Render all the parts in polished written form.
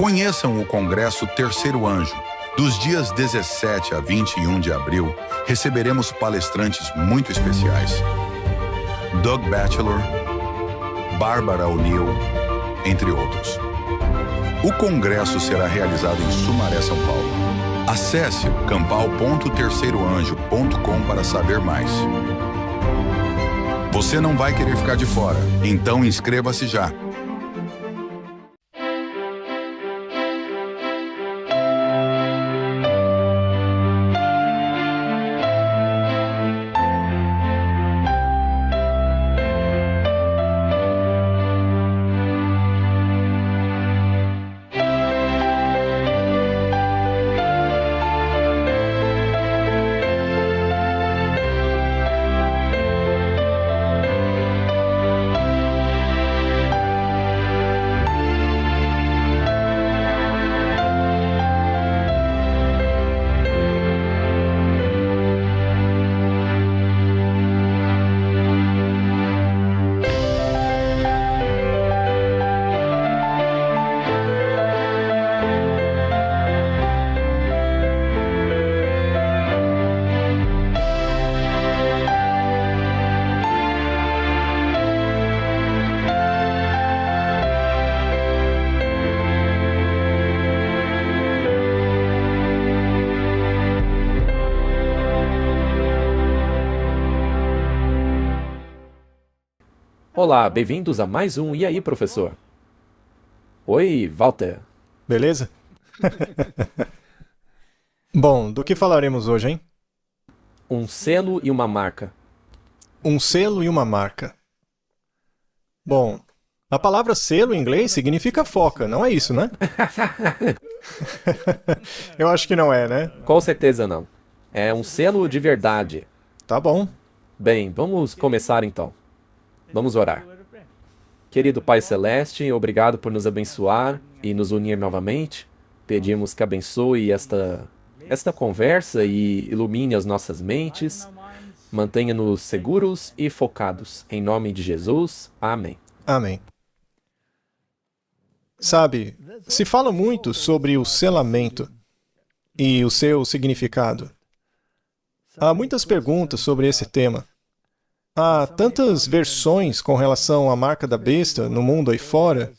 Conheçam o Congresso Terceiro Anjo. Dos dias 17 a 21 de abril, receberemos palestrantes muito especiais. Doug Batchelor, Barbara O'Neill, entre outros. O congresso será realizado em Sumaré, São Paulo. Acesse campal.terceiroanjo.com para saber mais. Você não vai querer ficar de fora, então inscreva-se já. Olá, bem-vindos a mais um E aí, professor? Oi, Walter. Beleza? Bom, do que falaremos hoje, hein? Um selo e uma marca. Um selo e uma marca. Bom, a palavra selo em inglês significa foca, não é isso, né? Eu acho que não é, né? Com certeza não. É um selo de verdade. Tá bom. Bem, vamos começar então. Vamos orar. Querido Pai Celeste, obrigado por nos abençoar e nos unir novamente. Pedimos que abençoe esta conversa e ilumine as nossas mentes. Mantenha-nos seguros e focados. Em nome de Jesus. Amém. Amém. Sabe, se fala muito sobre o selamento e o seu significado. Há muitas perguntas sobre esse tema. Há tantas versões com relação à marca da besta no mundo aí fora,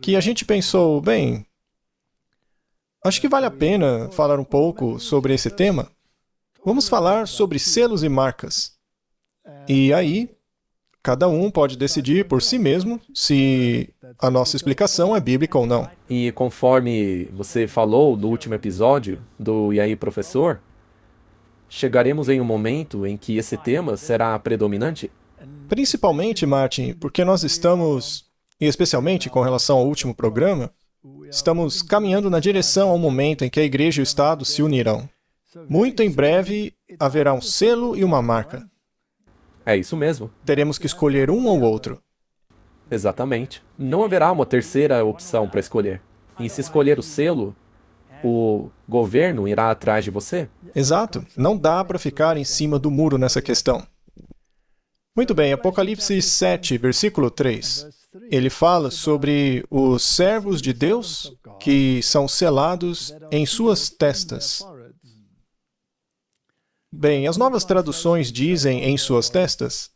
que a gente pensou, bem, acho que vale a pena falar um pouco sobre esse tema. Vamos falar sobre selos e marcas. E aí, cada um pode decidir por si mesmo se a nossa explicação é bíblica ou não. E conforme você falou no último episódio do E aí, professor, chegaremos em um momento em que esse tema será predominante? Principalmente, Martin, porque nós estamos, e especialmente com relação ao último programa, estamos caminhando na direção ao momento em que a igreja e o Estado se unirão. Muito em breve haverá um selo e uma marca. É isso mesmo. Teremos que escolher um ou outro. Exatamente. Não haverá uma terceira opção para escolher. E se escolher o selo, o governo irá atrás de você? Exato. Não dá para ficar em cima do muro nessa questão. Muito bem, Apocalipse 7, versículo 3. Ele fala sobre os servos de Deus que são selados em suas testas. Bem, as novas traduções dizem em suas testas,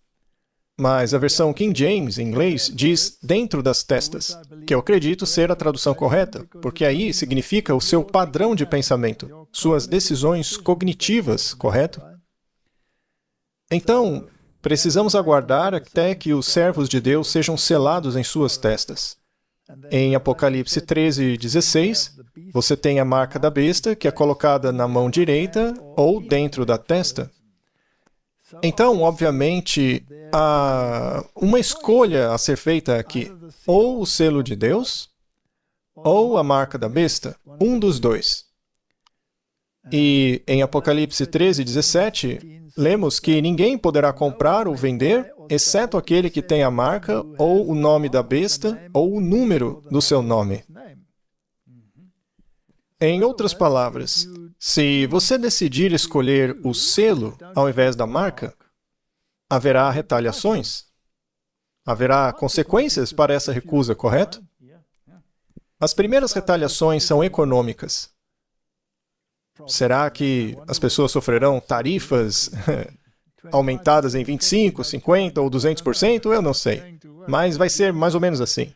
mas a versão King James, em inglês, diz dentro das testas, que eu acredito ser a tradução correta, porque aí significa o seu padrão de pensamento, suas decisões cognitivas, correto? Então, precisamos aguardar até que os servos de Deus sejam selados em suas testas. Em Apocalipse 13, 16, você tem a marca da besta, que é colocada na mão direita ou dentro da testa. Então, obviamente, há uma escolha a ser feita aqui. Ou o selo de Deus, ou a marca da besta. Um dos dois. E em Apocalipse 13, 17, lemos que ninguém poderá comprar ou vender, exceto aquele que tem a marca, ou o nome da besta, ou o número do seu nome. Em outras palavras, se você decidir escolher o selo ao invés da marca, haverá retaliações. Haverá consequências para essa recusa, correto? As primeiras retaliações são econômicas. Será que as pessoas sofrerão tarifas aumentadas em 25%, 50% ou 200%? Eu não sei. Mas vai ser mais ou menos assim.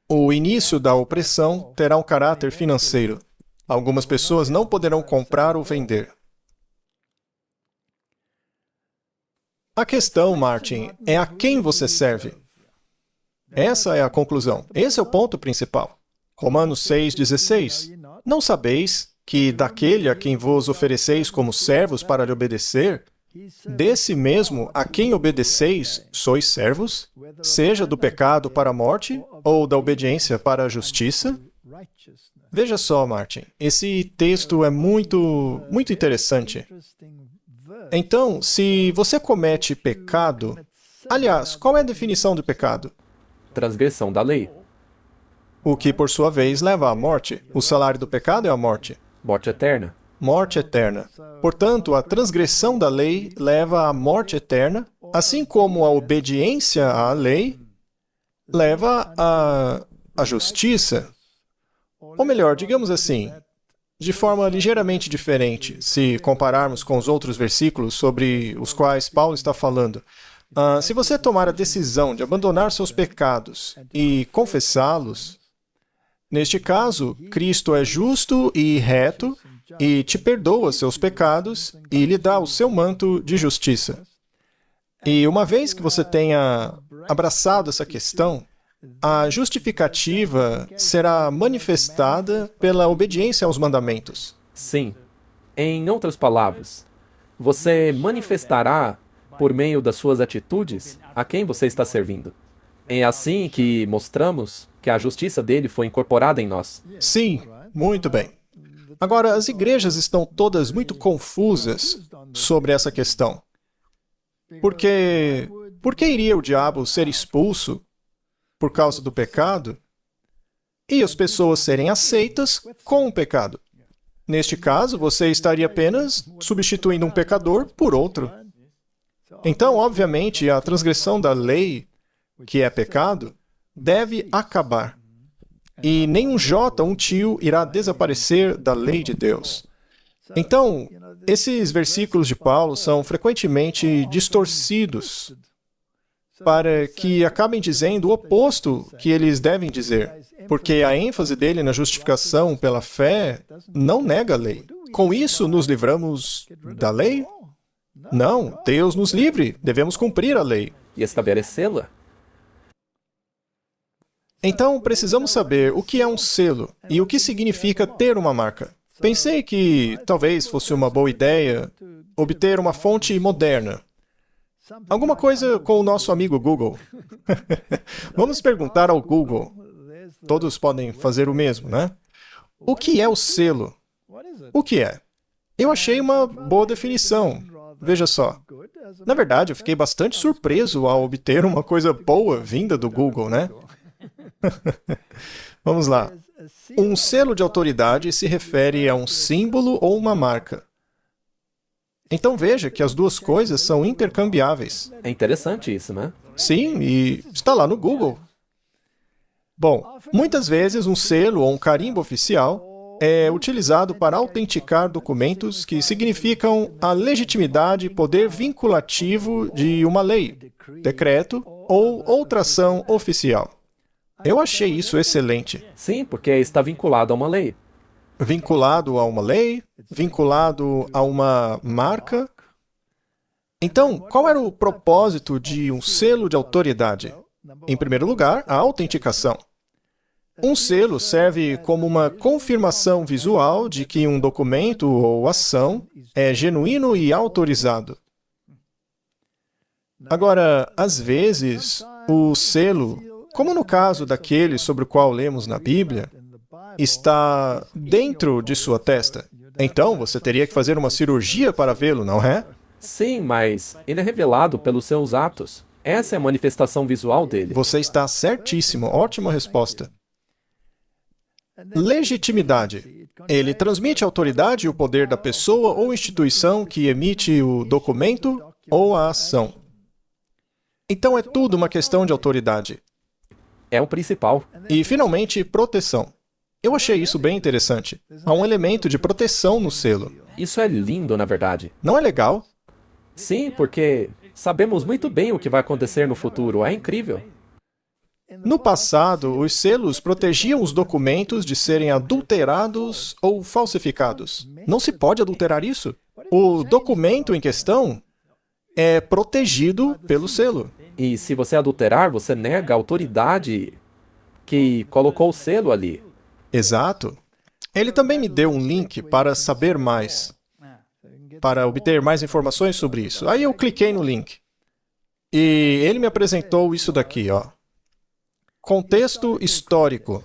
O início da opressão terá um caráter financeiro. Algumas pessoas não poderão comprar ou vender. A questão, Martin, é a quem você serve. Essa é a conclusão. Esse é o ponto principal. Romanos 6,16. Não sabeis que daquele a quem vos ofereceis como servos para lhe obedecer, desse mesmo a quem obedeceis sois servos, seja do pecado para a morte ou da obediência para a justiça? Veja só, Martin, esse texto é muito interessante. Então, se você comete pecado... Aliás, qual é a definição de pecado? Transgressão da lei. O que, por sua vez, leva à morte. O salário do pecado é a morte. Morte eterna. Morte eterna. Portanto, a transgressão da lei leva à morte eterna, assim como a obediência à lei leva à justiça. Ou melhor, digamos assim, de forma ligeiramente diferente, se compararmos com os outros versículos sobre os quais Paulo está falando. Se você tomar a decisão de abandonar seus pecados e confessá-los, neste caso, Cristo é justo e reto e te perdoa seus pecados e lhe dá o seu manto de justiça. E uma vez que você tenha abraçado essa questão, a justificativa será manifestada pela obediência aos mandamentos. Sim. Em outras palavras, você manifestará, por meio das suas atitudes, a quem você está servindo. É assim que mostramos que a justiça dele foi incorporada em nós. Sim, muito bem. Agora, as igrejas estão todas muito confusas sobre essa questão. Por que iria o diabo ser expulso por causa do pecado e as pessoas serem aceitas com o pecado? Neste caso, você estaria apenas substituindo um pecador por outro. Então, obviamente, a transgressão da lei, que é pecado, deve acabar. E nenhum jota, um tio, irá desaparecer da lei de Deus. Então, esses versículos de Paulo são frequentemente distorcidos para que acabem dizendo o oposto que eles devem dizer, porque a ênfase dele na justificação pela fé não nega a lei. Com isso, nos livramos da lei? Não, Deus nos livre, devemos cumprir a lei. E estabelecê-la. Então, precisamos saber o que é um selo e o que significa ter uma marca. Pensei que talvez fosse uma boa ideia obter uma fonte moderna. Alguma coisa com o nosso amigo Google. Vamos perguntar ao Google. Todos podem fazer o mesmo, né? O que é o selo? O que é? Eu achei uma boa definição. Veja só. Na verdade, eu fiquei bastante surpreso ao obter uma coisa boa vinda do Google, né? Vamos lá. Um selo de autoridade se refere a um símbolo ou uma marca. Então veja que as duas coisas são intercambiáveis. É interessante isso, né? Sim, e está lá no Google. Bom, muitas vezes um selo ou um carimbo oficial é utilizado para autenticar documentos que significam a legitimidade e poder vinculativo de uma lei, decreto ou outra ação oficial. Eu achei isso excelente. Sim, porque está vinculado a uma lei. Vinculado a uma lei, vinculado a uma marca. Então, qual era o propósito de um selo de autoridade? Em primeiro lugar, a autenticação. Um selo serve como uma confirmação visual de que um documento ou ação é genuíno e autorizado. Agora, às vezes, o selo, como no caso daquele sobre o qual lemos na Bíblia, está dentro de sua testa. Então, você teria que fazer uma cirurgia para vê-lo, não é? Sim, mas ele é revelado pelos seus atos. Essa é a manifestação visual dele. Você está certíssimo. Ótima resposta. Legitimidade. Ele transmite a autoridade e o poder da pessoa ou instituição que emite o documento ou a ação. Então, é tudo uma questão de autoridade. É o principal. E, finalmente, proteção. Eu achei isso bem interessante. Há um elemento de proteção no selo. Isso é lindo, na verdade. Não é legal? Sim, porque sabemos muito bem o que vai acontecer no futuro. É incrível. No passado, os selos protegiam os documentos de serem adulterados ou falsificados. Não se pode adulterar isso. O documento em questão é protegido pelo selo. E se você adulterar, você nega a autoridade que colocou o selo ali. Exato. Ele também me deu um link para saber mais, para obter mais informações sobre isso. Aí eu cliquei no link. E ele me apresentou isso daqui, ó. Contexto histórico.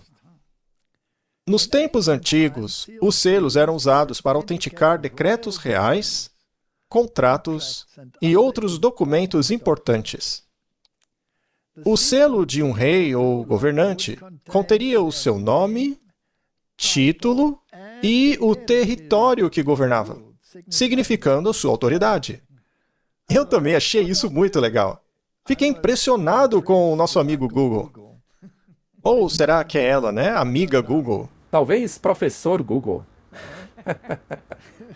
Nos tempos antigos, os selos eram usados para autenticar decretos reais, contratos e outros documentos importantes. O selo de um rei ou governante conteria o seu nome, título e o território que governava, significando a sua autoridade. Eu também achei isso muito legal. Fiquei impressionado com o nosso amigo Google. Ou será que é ela, né? Amiga Google. Talvez professor Google.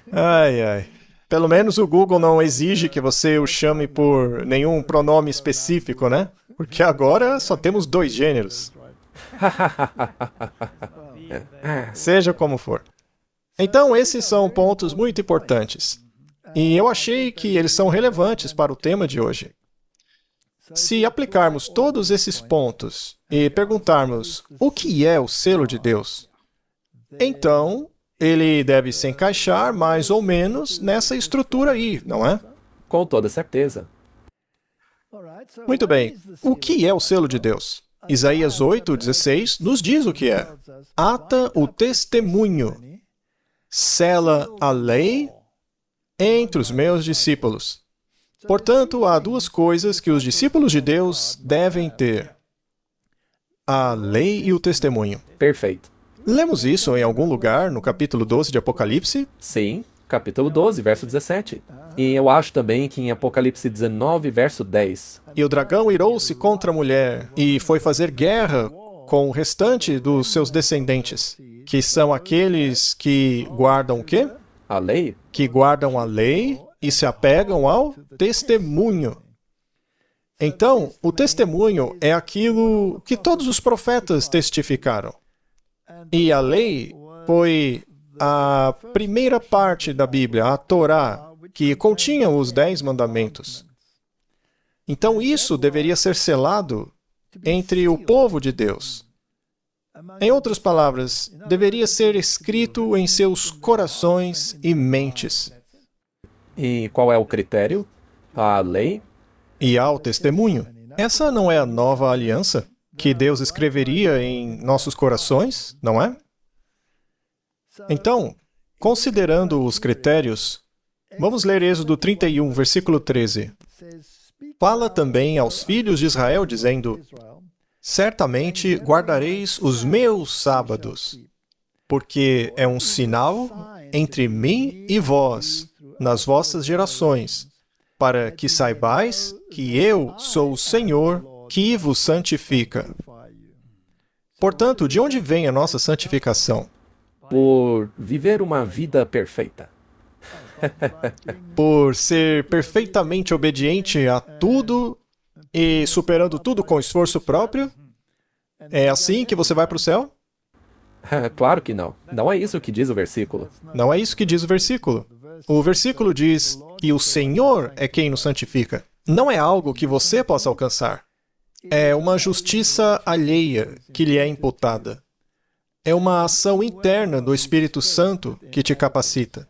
Ai, ai. Pelo menos o Google não exige que você o chame por nenhum pronome específico, né? Porque agora só temos 2 gêneros. Seja como for. Então, esses são pontos muito importantes. E eu achei que eles são relevantes para o tema de hoje. Se aplicarmos todos esses pontos e perguntarmos o que é o selo de Deus, então ele deve se encaixar mais ou menos nessa estrutura aí, não é? Com toda certeza. Muito bem. O que é o selo de Deus? Isaías 8:16 nos diz o que é. Ata o testemunho, sela a lei entre os meus discípulos. Portanto, há 2 coisas que os discípulos de Deus devem ter: a lei e o testemunho. Perfeito. Lemos isso em algum lugar no capítulo 12 de Apocalipse? Sim, capítulo 12, verso 17. E eu acho também que em Apocalipse 19, verso 10. E o dragão irou-se contra a mulher e foi fazer guerra com o restante dos seus descendentes, que são aqueles que guardam o quê? A lei? Que guardam a lei e se apegam ao testemunho. Então, o testemunho é aquilo que todos os profetas testificaram. E a lei foi a primeira parte da Bíblia, a Torá, que continha os 10 mandamentos. Então, isso deveria ser selado entre o povo de Deus. Em outras palavras, deveria ser escrito em seus corações e mentes. E qual é o critério? A lei? E ao testemunho. Essa não é a nova aliança que Deus escreveria em nossos corações, não é? Então, considerando os critérios, vamos ler Êxodo 31, versículo 13. Fala também aos filhos de Israel, dizendo: certamente guardareis os meus sábados, porque é um sinal entre mim e vós, nas vossas gerações, para que saibais que eu sou o Senhor que vos santifica. Portanto, de onde vem a nossa santificação? Por viver uma vida perfeita. Por ser perfeitamente obediente a tudo e superando tudo com esforço próprio? É assim que você vai para o céu? Claro que não. Não é isso que diz o versículo. Não é isso que diz o versículo. O versículo diz que o Senhor é quem nos santifica. Não é algo que você possa alcançar. É uma justiça alheia que lhe é imputada. É uma ação interna do Espírito Santo que te capacita.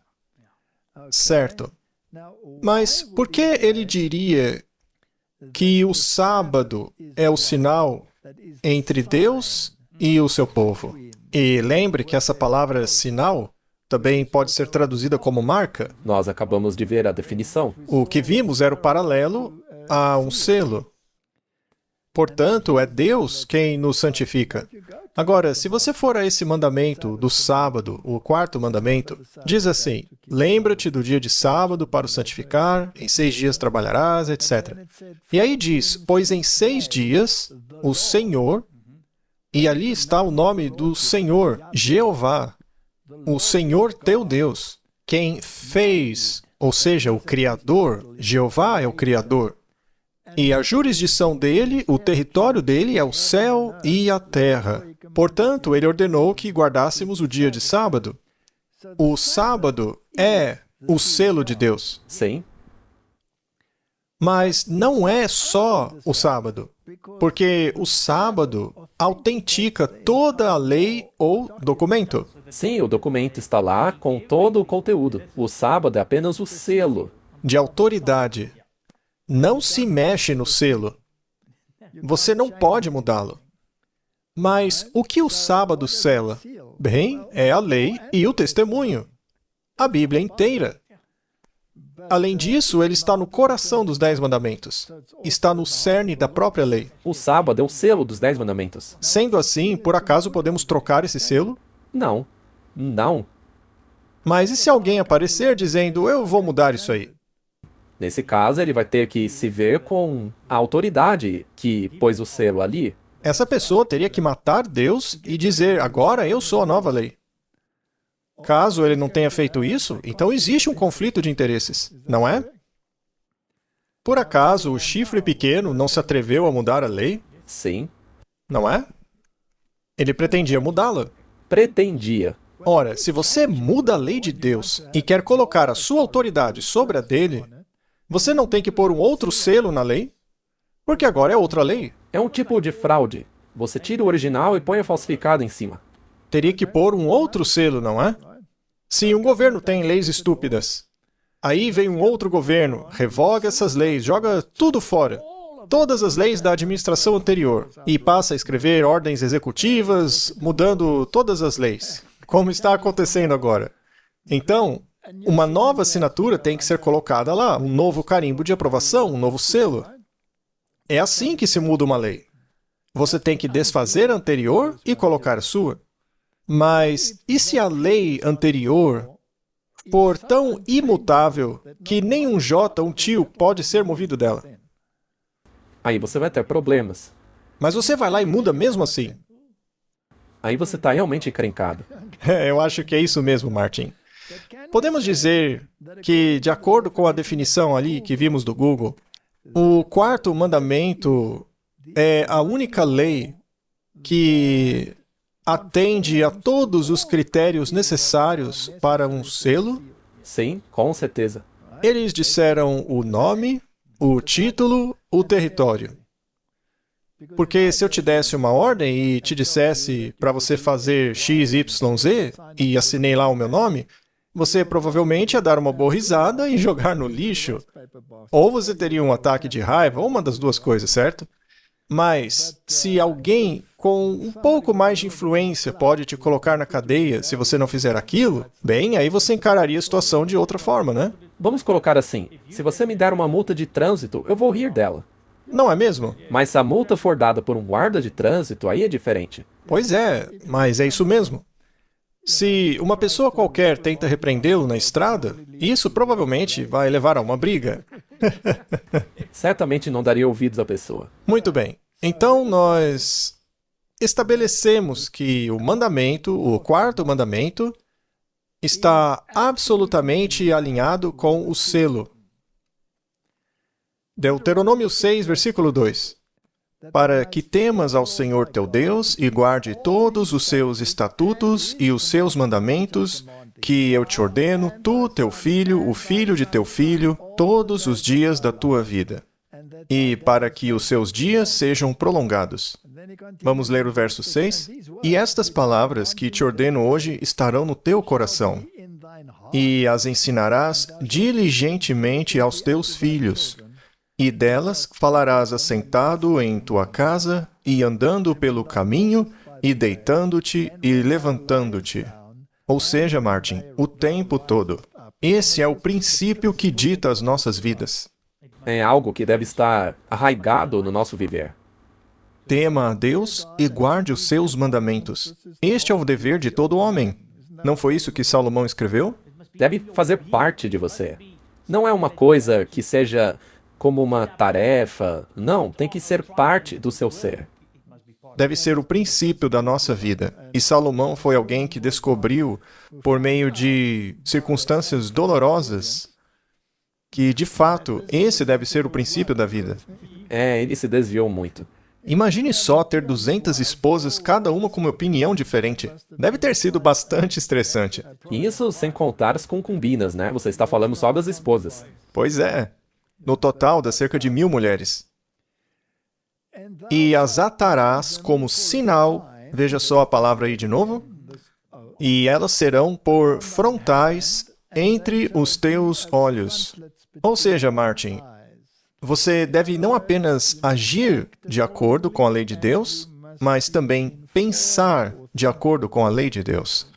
Certo. Mas por que ele diria que o sábado é o sinal entre Deus e o seu povo? E lembre que essa palavra sinal também pode ser traduzida como marca. Nós acabamos de ver a definição. O que vimos era o paralelo a um selo. Portanto, é Deus quem nos santifica. Agora, se você for a esse mandamento do sábado, o 4º mandamento, diz assim: lembra-te do dia de sábado para o santificar, em 6 dias trabalharás, etc. E aí diz: pois em 6 dias o Senhor E ali está o nome do Senhor, Jeová, o Senhor teu Deus, quem fez, ou seja, o Criador. Jeová é o Criador. E a jurisdição dele, o território dele é o céu e a terra. Portanto, ele ordenou que guardássemos o dia de sábado. O sábado é o selo de Deus. Sim. Mas não é só o sábado, porque o sábado autentica toda a lei ou documento. Sim, o documento está lá com todo o conteúdo. O sábado é apenas o selo. De autoridade. Não se mexe no selo. Você não pode mudá-lo. Mas o que o sábado sela? Bem, é a lei e o testemunho. A Bíblia inteira. Além disso, ele está no coração dos 10 mandamentos. Está no cerne da própria lei. O sábado é o selo dos 10 mandamentos. Sendo assim, por acaso podemos trocar esse selo? Não. Não. Mas e se alguém aparecer dizendo, eu vou mudar isso aí? Nesse caso, ele vai ter que se ver com a autoridade que pôs o selo ali. Essa pessoa teria que matar Deus e dizer, agora eu sou a nova lei. Caso ele não tenha feito isso, então existe um conflito de interesses, não é? Por acaso o chifre pequeno não se atreveu a mudar a lei? Sim. Não é? Ele pretendia mudá-la. Pretendia. Ora, se você muda a lei de Deus e quer colocar a sua autoridade sobre a dele, você não tem que pôr um outro selo na lei? Porque agora é outra lei. É um tipo de fraude. Você tira o original e põe a falsificada em cima. Teria que pôr um outro selo, não é? Se um governo tem leis estúpidas, aí vem um outro governo, revoga essas leis, joga tudo fora. Todas as leis da administração anterior. E passa a escrever ordens executivas, mudando todas as leis. Como está acontecendo agora. Então, uma nova assinatura tem que ser colocada lá, um novo carimbo de aprovação, um novo selo. É assim que se muda uma lei. Você tem que desfazer a anterior e colocar a sua. Mas e se a lei anterior for tão imutável que nem um jota, um tio, pode ser movido dela? Aí você vai ter problemas. Mas você vai lá e muda mesmo assim. Aí você está realmente encrencado. Eu acho que é isso mesmo, Martin. Podemos dizer que, de acordo com a definição ali que vimos do Google, o quarto mandamento é a única lei que atende a todos os critérios necessários para um selo? Sim, com certeza. Eles disseram o nome, o título, o território. Porque se eu te desse uma ordem e te dissesse para você fazer X, Y, Z e assinei lá o meu nome, você provavelmente ia dar uma boa risada e jogar no lixo. Ou você teria um ataque de raiva, ou uma das duas coisas, certo? Mas se alguém com um pouco mais de influência pode te colocar na cadeia se você não fizer aquilo, bem, aí você encararia a situação de outra forma, né? Vamos colocar assim, se você me der uma multa de trânsito, eu vou rir dela. Não é mesmo? Mas se a multa for dada por um guarda de trânsito, aí é diferente. Pois é, mas é isso mesmo. Se uma pessoa qualquer tenta repreendê-lo na estrada, isso provavelmente vai levar a uma briga. Certamente não daria ouvidos à pessoa. Muito bem. Então nós estabelecemos que o mandamento, o quarto mandamento, está absolutamente alinhado com o selo. Deuteronômio 6, versículo 2. Para que temas ao Senhor teu Deus e guarde todos os seus estatutos e os seus mandamentos, que eu te ordeno, tu, teu filho, o filho de teu filho, todos os dias da tua vida, e para que os seus dias sejam prolongados. Vamos ler o verso 6? E estas palavras que te ordeno hoje estarão no teu coração, e as ensinarás diligentemente aos teus filhos, e delas falarás assentado em tua casa, e andando pelo caminho, e deitando-te e levantando-te. Ou seja, Martin, o tempo todo. Esse é o princípio que dita as nossas vidas. É algo que deve estar arraigado no nosso viver. Tema a Deus e guarde os seus mandamentos. Este é o dever de todo homem. Não foi isso que Salomão escreveu? Deve fazer parte de você. Não é uma coisa que seja como uma tarefa. Não, tem que ser parte do seu ser. deve ser o princípio da nossa vida. E Salomão foi alguém que descobriu, por meio de circunstâncias dolorosas, que, de fato, esse deve ser o princípio da vida. Ele se desviou muito. Imagine só ter 200 esposas, cada uma com uma opinião diferente. Deve ter sido bastante estressante. E isso sem contar as concubinas, né? Você está falando só das esposas. Pois é. No total, dá cerca de 1000 mulheres. E as atarás como sinal, veja só a palavra aí de novo, e elas serão por frontais entre os teus olhos. Ou seja, Martin, você deve não apenas agir de acordo com a lei de Deus, mas também pensar de acordo com a lei de Deus.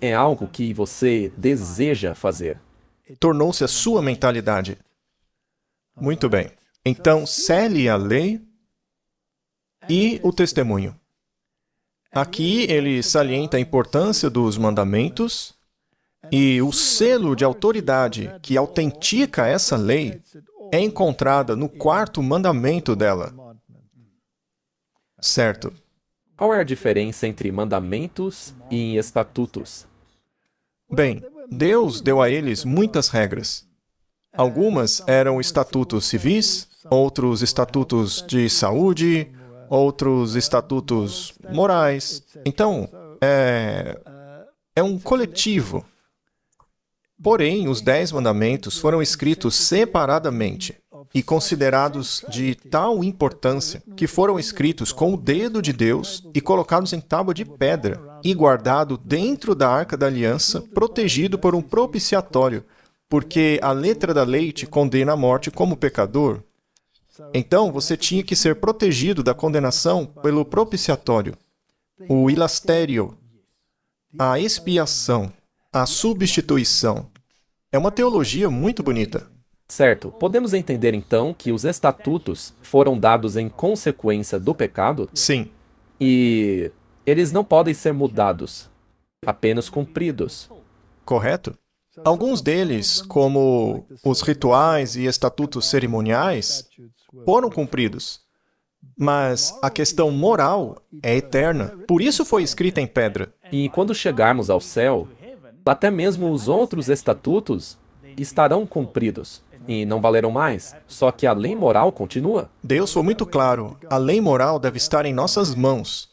É algo que você deseja fazer. Tornou-se a sua mentalidade. Muito bem. Então, cele a lei e o testemunho. Aqui ele salienta a importância dos mandamentos e o selo de autoridade que autentica essa lei é encontrada no 4º mandamento dela. Certo. Qual é a diferença entre mandamentos e estatutos? Bem, Deus deu a eles muitas regras. Algumas eram estatutos civis, outros estatutos de saúde, outros estatutos morais. Então, é um coletivo. Porém, os 10 mandamentos foram escritos separadamente e considerados de tal importância que foram escritos com o dedo de Deus e colocados em tábua de pedra e guardado dentro da Arca da Aliança, protegido por um propiciatório, porque a letra da lei te condena à morte como pecador. Então, você tinha que ser protegido da condenação pelo propiciatório, o ilastério, a expiação, a substituição. É uma teologia muito bonita. Certo. Podemos entender então que os estatutos foram dados em consequência do pecado? Sim. E eles não podem ser mudados, apenas cumpridos. Correto? Alguns deles, como os rituais e estatutos cerimoniais, foram cumpridos. Mas a questão moral é eterna. Por isso foi escrita em pedra. E quando chegarmos ao céu, até mesmo os outros estatutos estarão cumpridos e não valerão mais. Só que a lei moral continua. Deus foi muito claro. A lei moral deve estar em nossas mãos.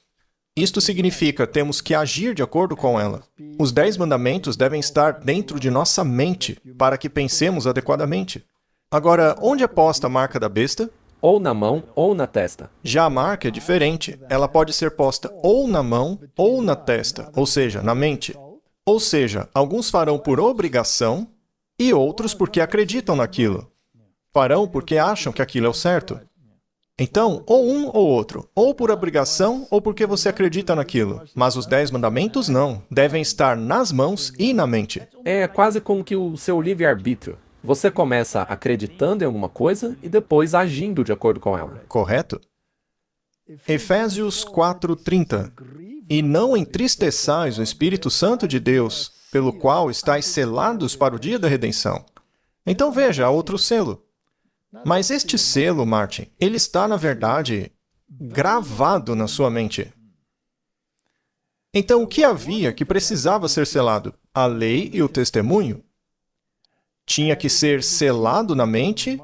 Isto significa temos que agir de acordo com ela. Os 10 mandamentos devem estar dentro de nossa mente para que pensemos adequadamente. Agora, onde é posta a marca da besta? Ou na mão ou na testa. Já a marca é diferente. Ela pode ser posta ou na mão ou na testa, ou seja, na mente. Ou seja, alguns farão por obrigação e outros porque acreditam naquilo. Farão porque acham que aquilo é o certo. Então, ou um ou outro, ou por obrigação ou porque você acredita naquilo. Mas os 10 mandamentos não, devem estar nas mãos e na mente. É quase como que o seu livre-arbítrio. Você começa acreditando em alguma coisa e depois agindo de acordo com ela. Correto? Efésios 4:30. E não entristeçais o Espírito Santo de Deus, pelo qual estáis selados para o dia da redenção. Então veja, há outro selo. Mas este selo, Martin, ele está, na verdade, gravado na sua mente. Então, o que havia que precisava ser selado? A lei e o testemunho. Tinha que ser selado na mente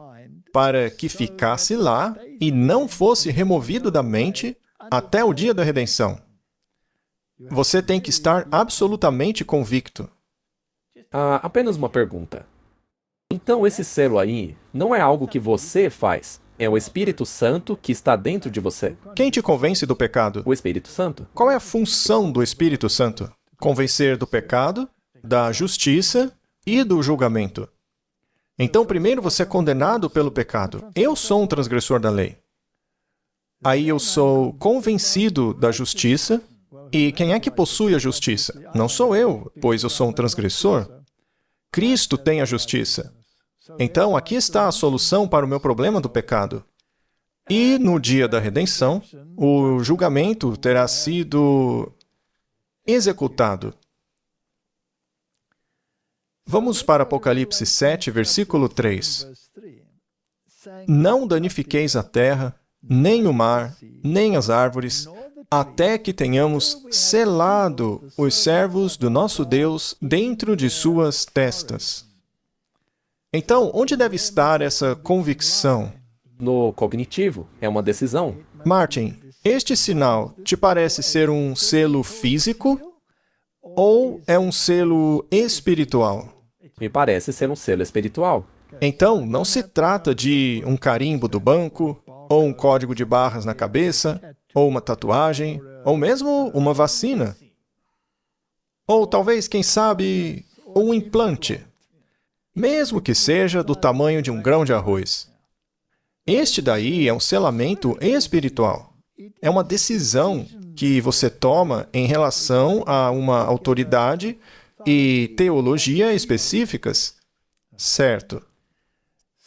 para que ficasse lá e não fosse removido da mente até o dia da redenção. Você tem que estar absolutamente convicto. Apenas uma pergunta. Então esse selo aí não é algo que você faz, é o Espírito Santo que está dentro de você. Quem te convence do pecado? O Espírito Santo. Qual é a função do Espírito Santo? Convencer do pecado, da justiça e do julgamento. Então, primeiro você é condenado pelo pecado. Eu sou um transgressor da lei. Aí eu sou convencido da justiça. E quem é que possui a justiça? Não sou eu, pois eu sou um transgressor. Cristo tem a justiça. Então, aqui está a solução para o meu problema do pecado. E no dia da redenção, o julgamento terá sido executado. Vamos para Apocalipse 7, versículo 3. Não danifiqueis a terra, nem o mar, nem as árvores, até que tenhamos selado os servos do nosso Deus dentro de suas testas. Então, onde deve estar essa convicção? No cognitivo, é uma decisão. Martin, este sinal te parece ser um selo físico ou é um selo espiritual? Me parece ser um selo espiritual. Então, não se trata de um carimbo do banco, ou um código de barras na cabeça, ou uma tatuagem, ou mesmo uma vacina. Ou talvez, quem sabe, um implante. Mesmo que seja do tamanho de um grão de arroz. Este daí é um selamento espiritual. É uma decisão que você toma em relação a uma autoridade e teologia específicas. Certo.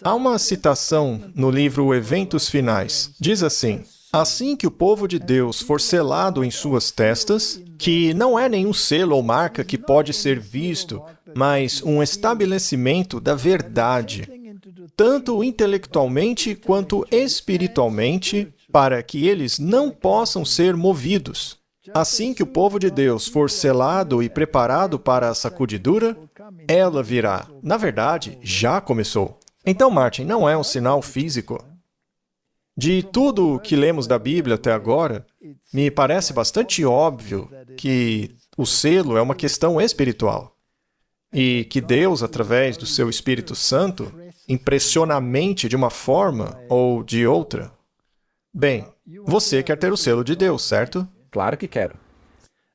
Há uma citação no livro Eventos Finais. Diz assim: assim que o povo de Deus for selado em suas testas, que não é nenhum selo ou marca que pode ser visto, mas um estabelecimento da verdade, tanto intelectualmente quanto espiritualmente, para que eles não possam ser movidos. Assim que o povo de Deus for selado e preparado para a sacudidura, ela virá. Na verdade, já começou. Então, Martin, não é um sinal físico. De tudo o que lemos da Bíblia até agora, me parece bastante óbvio que o selo é uma questão espiritual. E que Deus, através do seu Espírito Santo, impressiona a mente de uma forma ou de outra. Bem, você quer ter o selo de Deus, certo? Claro que quero.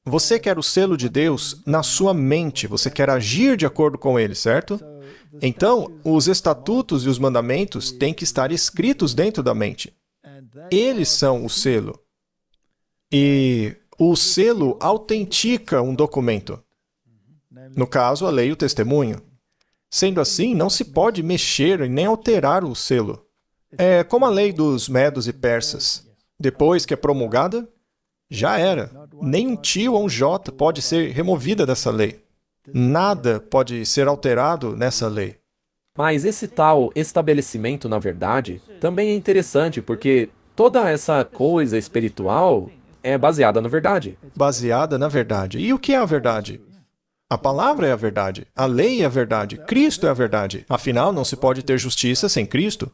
Você quer o selo de Deus na sua mente, você quer agir de acordo com ele, certo? Então, os estatutos e os mandamentos têm que estar escritos dentro da mente. Eles são o selo. E o selo autentica um documento. No caso, a lei e o testemunho. Sendo assim, não se pode mexer e nem alterar o selo. É como a lei dos medos e persas. Depois que é promulgada, já era. Nem um tio ou um jota pode ser removida dessa lei. Nada pode ser alterado nessa lei. Mas esse tal estabelecimento, na verdade, também é interessante porque toda essa coisa espiritual é baseada na verdade. Baseada na verdade. E o que é a verdade? A palavra é a verdade. A lei é a verdade. Cristo é a verdade. Afinal, não se pode ter justiça sem Cristo.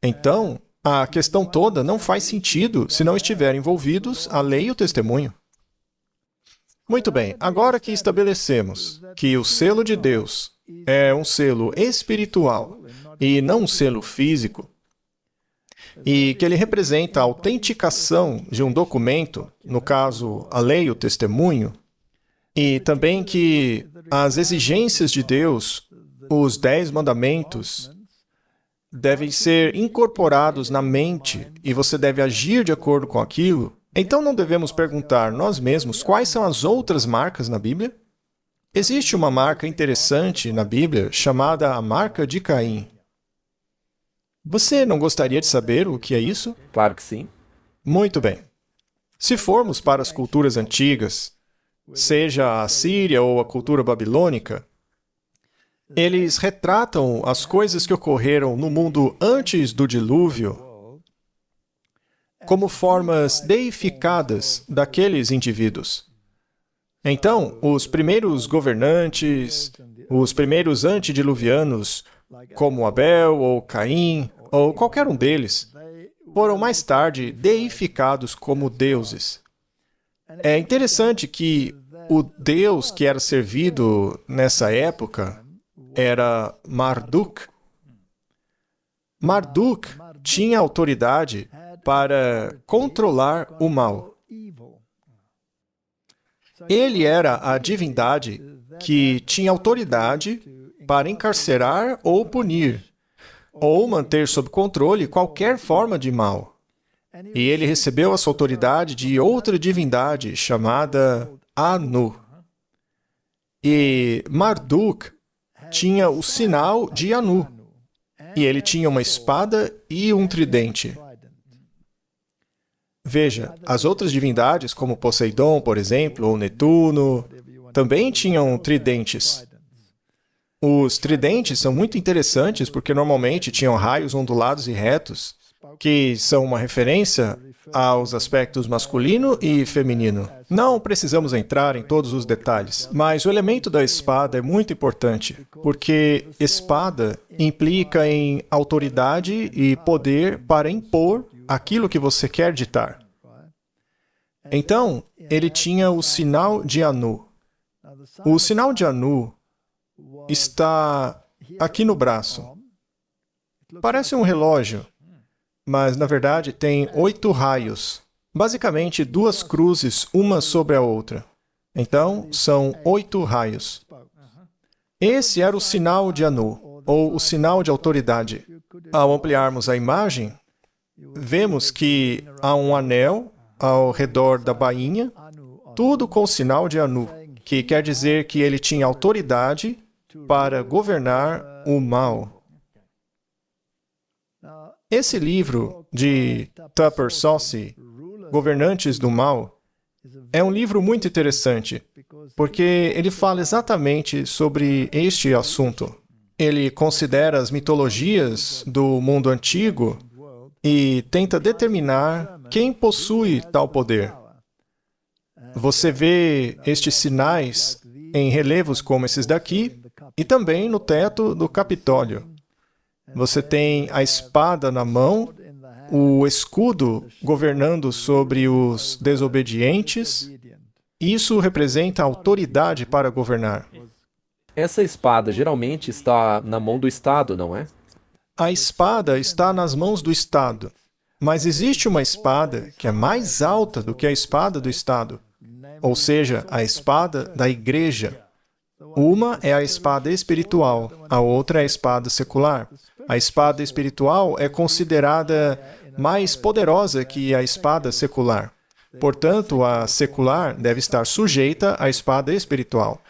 Então, a questão toda não faz sentido se não estiverem envolvidos a lei e o testemunho. Muito bem, agora que estabelecemos que o selo de Deus é um selo espiritual e não um selo físico, e que ele representa a autenticação de um documento, no caso, a lei e o testemunho, e também que as exigências de Deus, os 10 mandamentos, devem ser incorporados na mente e você deve agir de acordo com aquilo, então não devemos perguntar nós mesmos quais são as outras marcas na Bíblia? Existe uma marca interessante na Bíblia chamada a marca de Caim. Você não gostaria de saber o que é isso? Claro que sim. Muito bem. Se formos para as culturas antigas, seja a Assíria ou a cultura babilônica, eles retratam as coisas que ocorreram no mundo antes do dilúvio como formas deificadas daqueles indivíduos. Então, os primeiros governantes, os primeiros antediluvianos, como Abel ou Caim, ou qualquer um deles, foram mais tarde deificados como deuses. É interessante que o deus que era servido nessa época era Marduk. Marduk tinha autoridade para controlar o mal. Ele era a divindade que tinha autoridade para encarcerar ou punir, ou manter sob controle qualquer forma de mal. E ele recebeu essa autoridade de outra divindade chamada Anu. E Marduk tinha o sinal de Anu. E ele tinha uma espada e um tridente. Veja, as outras divindades, como Poseidon, por exemplo, ou Netuno, também tinham tridentes. Os tridentes são muito interessantes porque normalmente tinham raios ondulados e retos, que são uma referência aos aspectos masculino e feminino. Não precisamos entrar em todos os detalhes, mas o elemento da espada é muito importante, porque espada implica em autoridade e poder para impor aquilo que você quer ditar. Então, ele tinha o sinal de Anu. O sinal de Anu está aqui no braço. Parece um relógio, mas na verdade tem 8 raios. Basicamente 2 cruzes, uma sobre a outra. Então, são 8 raios. Esse era o sinal de Anu, ou o sinal de autoridade. Ao ampliarmos a imagem, vemos que há um anel ao redor da bainha, tudo com o sinal de Anu, que quer dizer que ele tinha autoridade para governar o mal. Esse livro de Tupper Saucy, Governantes do Mal, é um livro muito interessante, porque ele fala exatamente sobre este assunto. Ele considera as mitologias do mundo antigo e tenta determinar quem possui tal poder. Você vê estes sinais em relevos como esses daqui e também no teto do Capitólio. Você tem a espada na mão, o escudo governando sobre os desobedientes. Isso representa autoridade para governar. Essa espada geralmente está na mão do Estado, não é? A espada está nas mãos do Estado, mas existe uma espada que é mais alta do que a espada do Estado, ou seja, a espada da Igreja. Uma é a espada espiritual, a outra é a espada secular. A espada espiritual é considerada mais poderosa que a espada secular. Portanto, a secular deve estar sujeita à espada espiritual.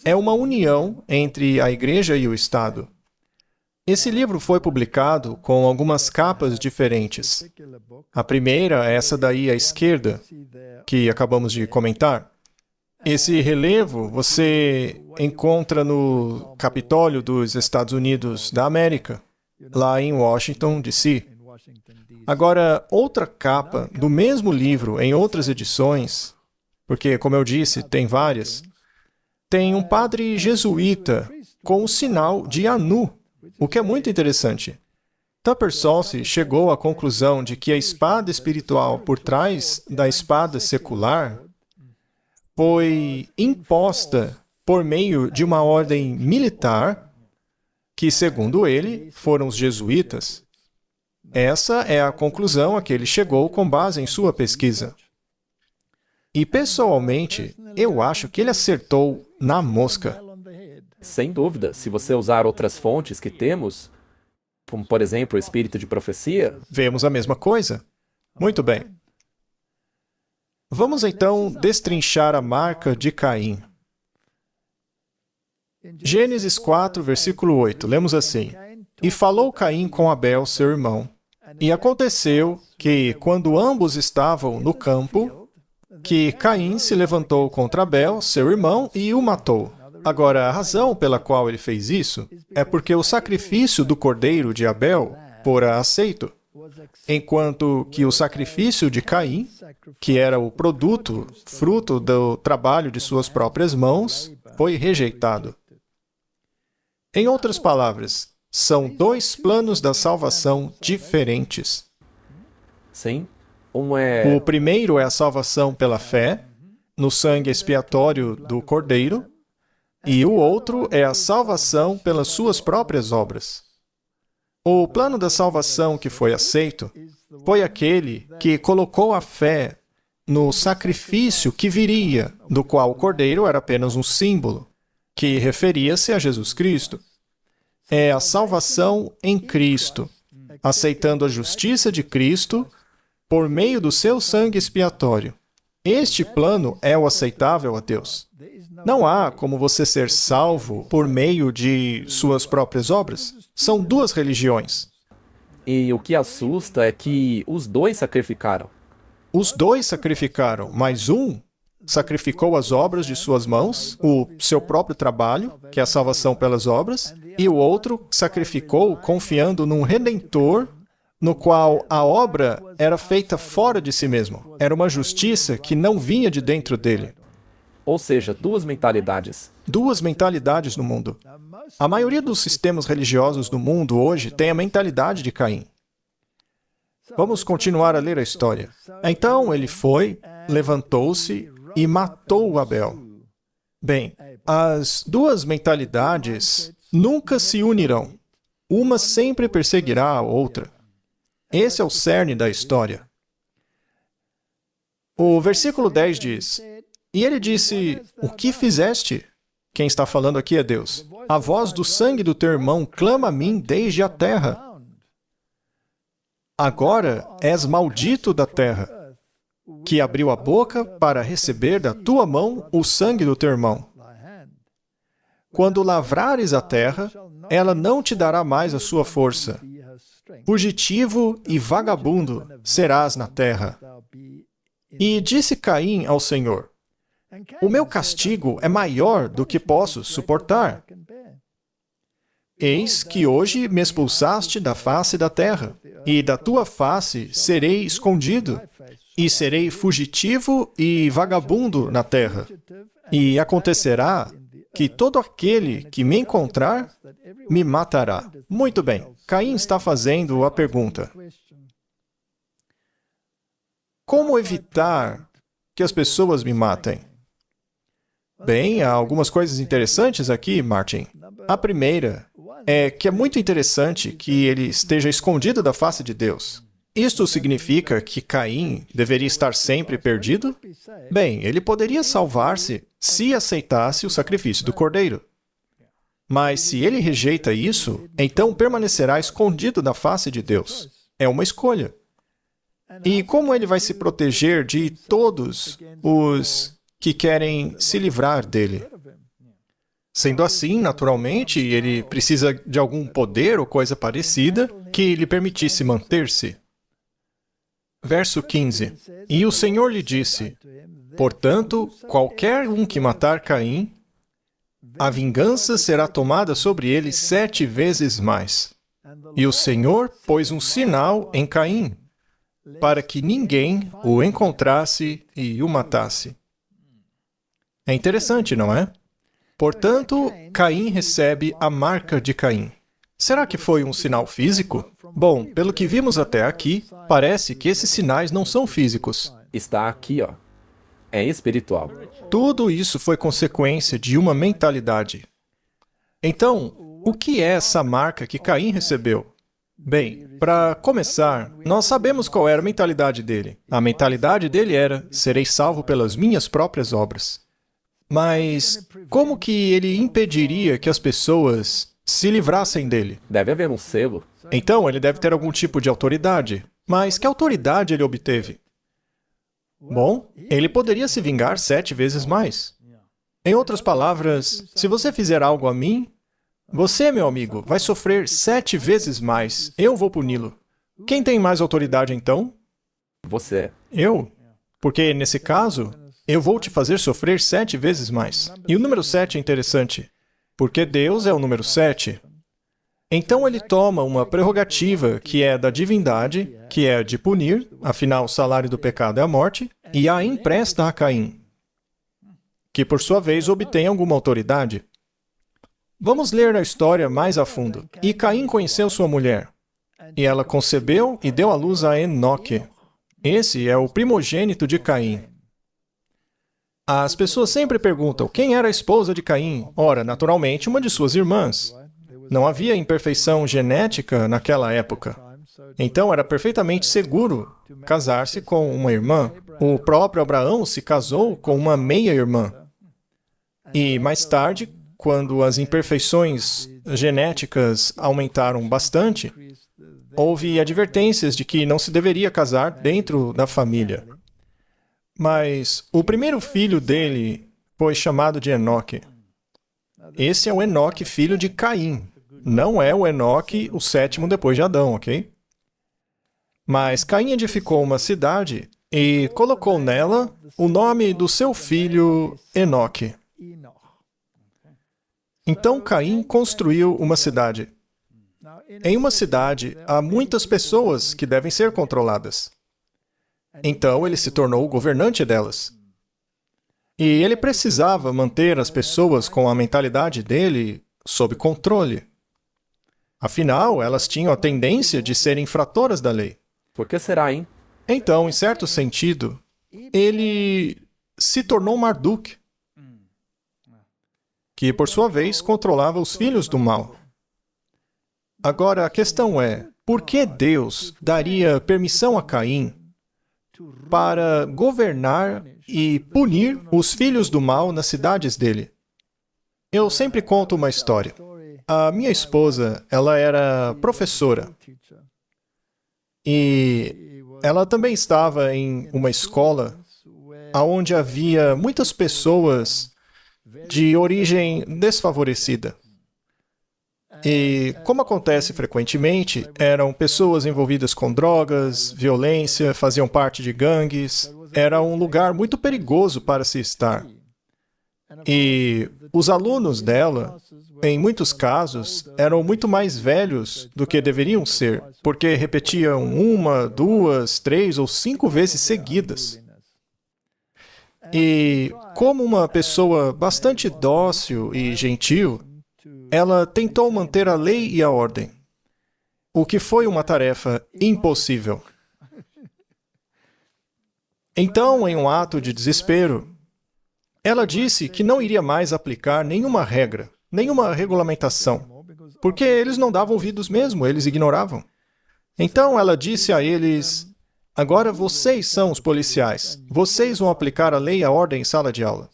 É uma união entre a Igreja e o Estado. Esse livro foi publicado com algumas capas diferentes. A primeira é essa daí à esquerda, que acabamos de comentar. Esse relevo você encontra no Capitólio dos Estados Unidos da América, lá em Washington, D.C. Agora, outra capa do mesmo livro em outras edições, porque, como eu disse, tem várias, tem um padre jesuíta com o sinal de Anu, o que é muito interessante. Tupper Saucy chegou à conclusão de que a espada espiritual por trás da espada secular foi imposta por meio de uma ordem militar que, segundo ele, foram os jesuítas. Essa é a conclusão a que ele chegou com base em sua pesquisa. E, pessoalmente, eu acho que ele acertou na mosca. Sem dúvida, se você usar outras fontes que temos, como por exemplo o espírito de profecia, vemos a mesma coisa. Muito bem. Vamos então destrinchar a marca de Caim. Gênesis 4, versículo 8, lemos assim: E falou Caim com Abel, seu irmão. E aconteceu que, quando ambos estavam no campo, que Caim se levantou contra Abel, seu irmão, e o matou. Agora, a razão pela qual ele fez isso é porque o sacrifício do cordeiro de Abel fora aceito, enquanto que o sacrifício de Caim, que era o produto, fruto do trabalho de suas próprias mãos, foi rejeitado. Em outras palavras, são 2 planos da salvação diferentes. sim, é O primeiro é a salvação pela fé, no sangue expiatório do Cordeiro, e o outro é a salvação pelas suas próprias obras. O plano da salvação que foi aceito foi aquele que colocou a fé no sacrifício que viria, do qual o Cordeiro era apenas um símbolo, que referia-se a Jesus Cristo. É a salvação em Cristo, aceitando a justiça de Cristo por meio do seu sangue expiatório. Este plano é o aceitável a Deus. Não há como você ser salvo por meio de suas próprias obras. São 2 religiões. E o que assusta é que os 2 sacrificaram. Os 2 sacrificaram, mas um sacrificou as obras de suas mãos, o seu próprio trabalho, que é a salvação pelas obras, e o outro sacrificou confiando num Redentor no qual a obra era feita fora de si mesmo. Era uma justiça que não vinha de dentro dele. Ou seja, duas mentalidades. Duas mentalidades no mundo. A maioria dos sistemas religiosos do mundo hoje tem a mentalidade de Caim. Vamos continuar a ler a história. Então ele foi, levantou-se e matou Abel. Bem, as duas mentalidades nunca se unirão. Uma sempre perseguirá a outra. Esse é o cerne da história. O versículo 10 diz: E ele disse, o que fizeste? Quem está falando aqui é Deus. A voz do sangue do teu irmão clama a mim desde a terra. Agora és maldito da terra, que abriu a boca para receber da tua mão o sangue do teu irmão. Quando lavrares a terra, ela não te dará mais a sua força. Fugitivo e vagabundo serás na terra. E disse Caim ao Senhor: O meu castigo é maior do que posso suportar. Eis que hoje me expulsaste da face da terra, e da tua face serei escondido, e serei fugitivo e vagabundo na terra. E acontecerá que todo aquele que me encontrar me matará. Muito bem, Caim está fazendo a pergunta: como evitar que as pessoas me matem? Bem, há algumas coisas interessantes aqui, Martin. A primeira é que é muito interessante que ele esteja escondido da face de Deus. Isto significa que Caim deveria estar sempre perdido? Bem, ele poderia salvar-se se aceitasse o sacrifício do cordeiro. Mas se ele rejeita isso, então permanecerá escondido da face de Deus. É uma escolha. E como ele vai se proteger de todos os que querem se livrar dele? Sendo assim, naturalmente, ele precisa de algum poder ou coisa parecida que lhe permitisse manter-se. Verso 15. E o Senhor lhe disse: Portanto, qualquer um que matar Caim, a vingança será tomada sobre ele 7 vezes mais. E o Senhor pôs um sinal em Caim, para que ninguém o encontrasse e o matasse. É interessante, não é? Portanto, Caim recebe a marca de Caim. Será que foi um sinal físico? Bom, pelo que vimos até aqui, parece que esses sinais não são físicos. Está aqui, ó. É espiritual. Tudo isso foi consequência de uma mentalidade. Então, o que é essa marca que Caim recebeu? Bem, para começar, nós sabemos qual era a mentalidade dele. A mentalidade dele era: serei salvo pelas minhas próprias obras. Mas como que ele impediria que as pessoas se livrassem dele? Deve haver um selo. Então, ele deve ter algum tipo de autoridade. Mas que autoridade ele obteve? Bom, ele poderia se vingar 7 vezes mais. Em outras palavras, se você fizer algo a mim, você, meu amigo, vai sofrer 7 vezes mais. Eu vou puni-lo. Quem tem mais autoridade, então? Você. Eu. Porque, nesse caso, eu vou te fazer sofrer 7 vezes mais. E o número 7 é interessante, porque Deus é o número 7. Então ele toma uma prerrogativa que é da divindade, que é de punir, afinal o salário do pecado é a morte, e a empresta a Caim, que por sua vez obtém alguma autoridade. Vamos ler a história mais a fundo. E Caim conheceu sua mulher, e ela concebeu e deu à luz a Enoque. Esse é o primogênito de Caim. As pessoas sempre perguntam, quem era a esposa de Caim? Ora, naturalmente, uma de suas irmãs. Não havia imperfeição genética naquela época. Então, era perfeitamente seguro casar-se com uma irmã. O próprio Abraão se casou com uma meia-irmã. E, mais tarde, quando as imperfeições genéticas aumentaram bastante, houve advertências de que não se deveria casar dentro da família. Mas o primeiro filho dele foi chamado de Enoque. Esse é o Enoque, filho de Caim. Não é o Enoque, o 7º depois de Adão, ok? Mas Caim edificou uma cidade e colocou nela o nome do seu filho Enoque. Então Caim construiu uma cidade. Em uma cidade, há muitas pessoas que devem ser controladas. Então, ele se tornou o governante delas. E ele precisava manter as pessoas com a mentalidade dele sob controle. Afinal, elas tinham a tendência de serem infratoras da lei. Por que será, hein? Então, em certo sentido, ele se tornou Marduk, que, por sua vez, controlava os filhos do mal. Agora, a questão é, por que Deus daria permissão a Caim para governar e punir os filhos do mal nas cidades dele? Eu sempre conto uma história. A minha esposa, ela era professora. E ela também estava em uma escola onde havia muitas pessoas de origem desfavorecida. E, como acontece frequentemente, eram pessoas envolvidas com drogas, violência, faziam parte de gangues. Era um lugar muito perigoso para se estar. E os alunos dela, em muitos casos, eram muito mais velhos do que deveriam ser, porque repetiam 1, 2, 3 ou 5 vezes seguidas. E, como uma pessoa bastante dócil e gentil, ela tentou manter a lei e a ordem, o que foi uma tarefa impossível. Então, em um ato de desespero, ela disse que não iria mais aplicar nenhuma regra, nenhuma regulamentação, porque eles não davam ouvidos mesmo, eles ignoravam. Então, ela disse a eles: agora vocês são os policiais, vocês vão aplicar a lei e a ordem em sala de aula.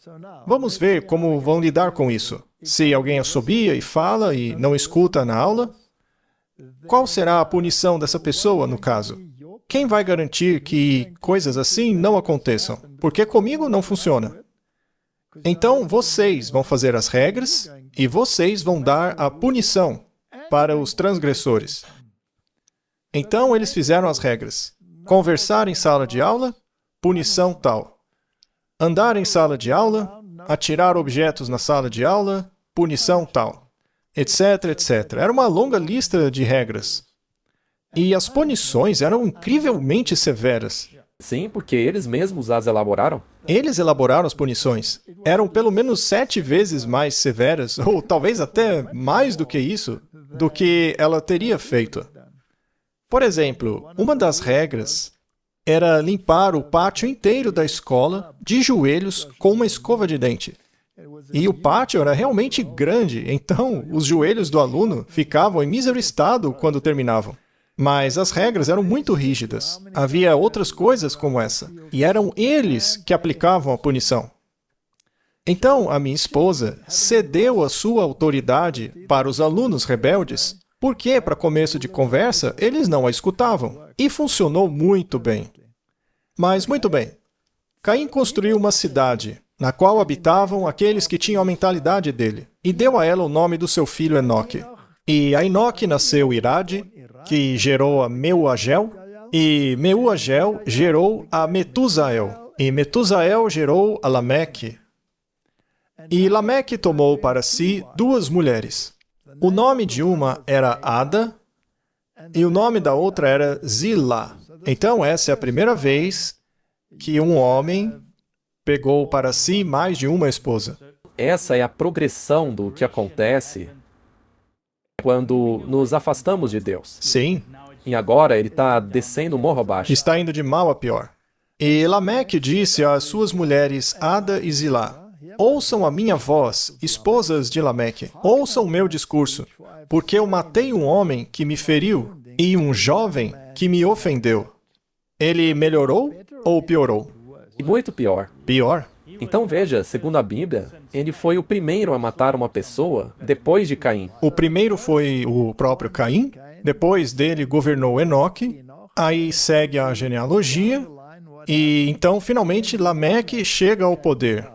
Vamos ver como vão lidar com isso. Se alguém assobia e fala e não escuta na aula, qual será a punição dessa pessoa, no caso? Quem vai garantir que coisas assim não aconteçam? Porque comigo não funciona. Então, vocês vão fazer as regras e vocês vão dar a punição para os transgressores. Então, eles fizeram as regras. Conversar em sala de aula, punição tal. Andar em sala de aula, atirar objetos na sala de aula, punição tal, etc, etc. Era uma longa lista de regras. E as punições eram incrivelmente severas. Sim, porque eles mesmos as elaboraram. Eles elaboraram as punições. Eram pelo menos 7 vezes mais severas, ou talvez até mais do que isso, do que ela teria feito. Por exemplo, uma das regras era limpar o pátio inteiro da escola de joelhos com uma escova de dente. E o pátio era realmente grande, então os joelhos do aluno ficavam em mísero estado quando terminavam. Mas as regras eram muito rígidas. Havia outras coisas como essa. E eram eles que aplicavam a punição. Então, a minha esposa cedeu a sua autoridade para os alunos rebeldes, porque, para começo de conversa, eles não a escutavam. E funcionou muito bem. Mas, muito bem. Caim construiu uma cidade, na qual habitavam aqueles que tinham a mentalidade dele, e deu a ela o nome do seu filho Enoque. E a Enoque nasceu Irade, que gerou a Meuagel, e Meuagel gerou a Metusael, e Metusael gerou a Lameque. E Lameque tomou para si 2 mulheres. O nome de uma era Ada, e o nome da outra era Zilá. Então, essa é a primeira vez que um homem pegou para si mais de uma esposa. Essa é a progressão do que acontece quando nos afastamos de Deus. Sim, E agora ele está descendo o morro abaixo. está indo de mal a pior. E Lameque disse às suas mulheres Ada e Zilá: ouçam a minha voz, esposas de Lameque, ouçam o meu discurso, porque eu matei um homem que me feriu e um jovem que me ofendeu. Ele melhorou ou piorou? E muito pior. Pior. Então veja, segundo a Bíblia, ele foi o primeiro a matar uma pessoa depois de Caim. O primeiro foi o próprio Caim, depois dele governou Enoque, aí segue a genealogia, e então finalmente Lameque chega ao poder.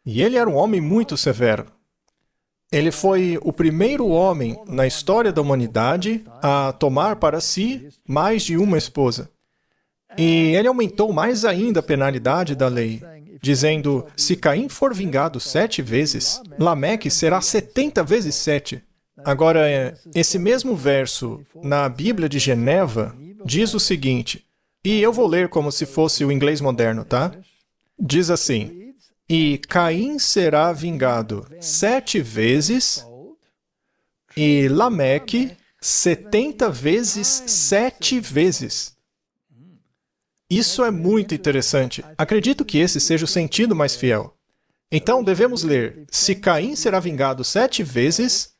E ele era um homem muito severo. Ele foi o primeiro homem na história da humanidade a tomar para si mais de uma esposa. E ele aumentou mais ainda a penalidade da lei, dizendo: se Caim for vingado 7 vezes, Lameque será 70 vezes 7. Agora, esse mesmo verso na Bíblia de Geneva diz o seguinte, e eu vou ler como se fosse o inglês moderno, tá? Diz assim, e Caim será vingado 7 vezes, e Lameque 70 vezes 7 vezes. Isso é muito interessante. Acredito que esse seja o sentido mais fiel. Então, devemos ler, se Caim será vingado 7 vezes,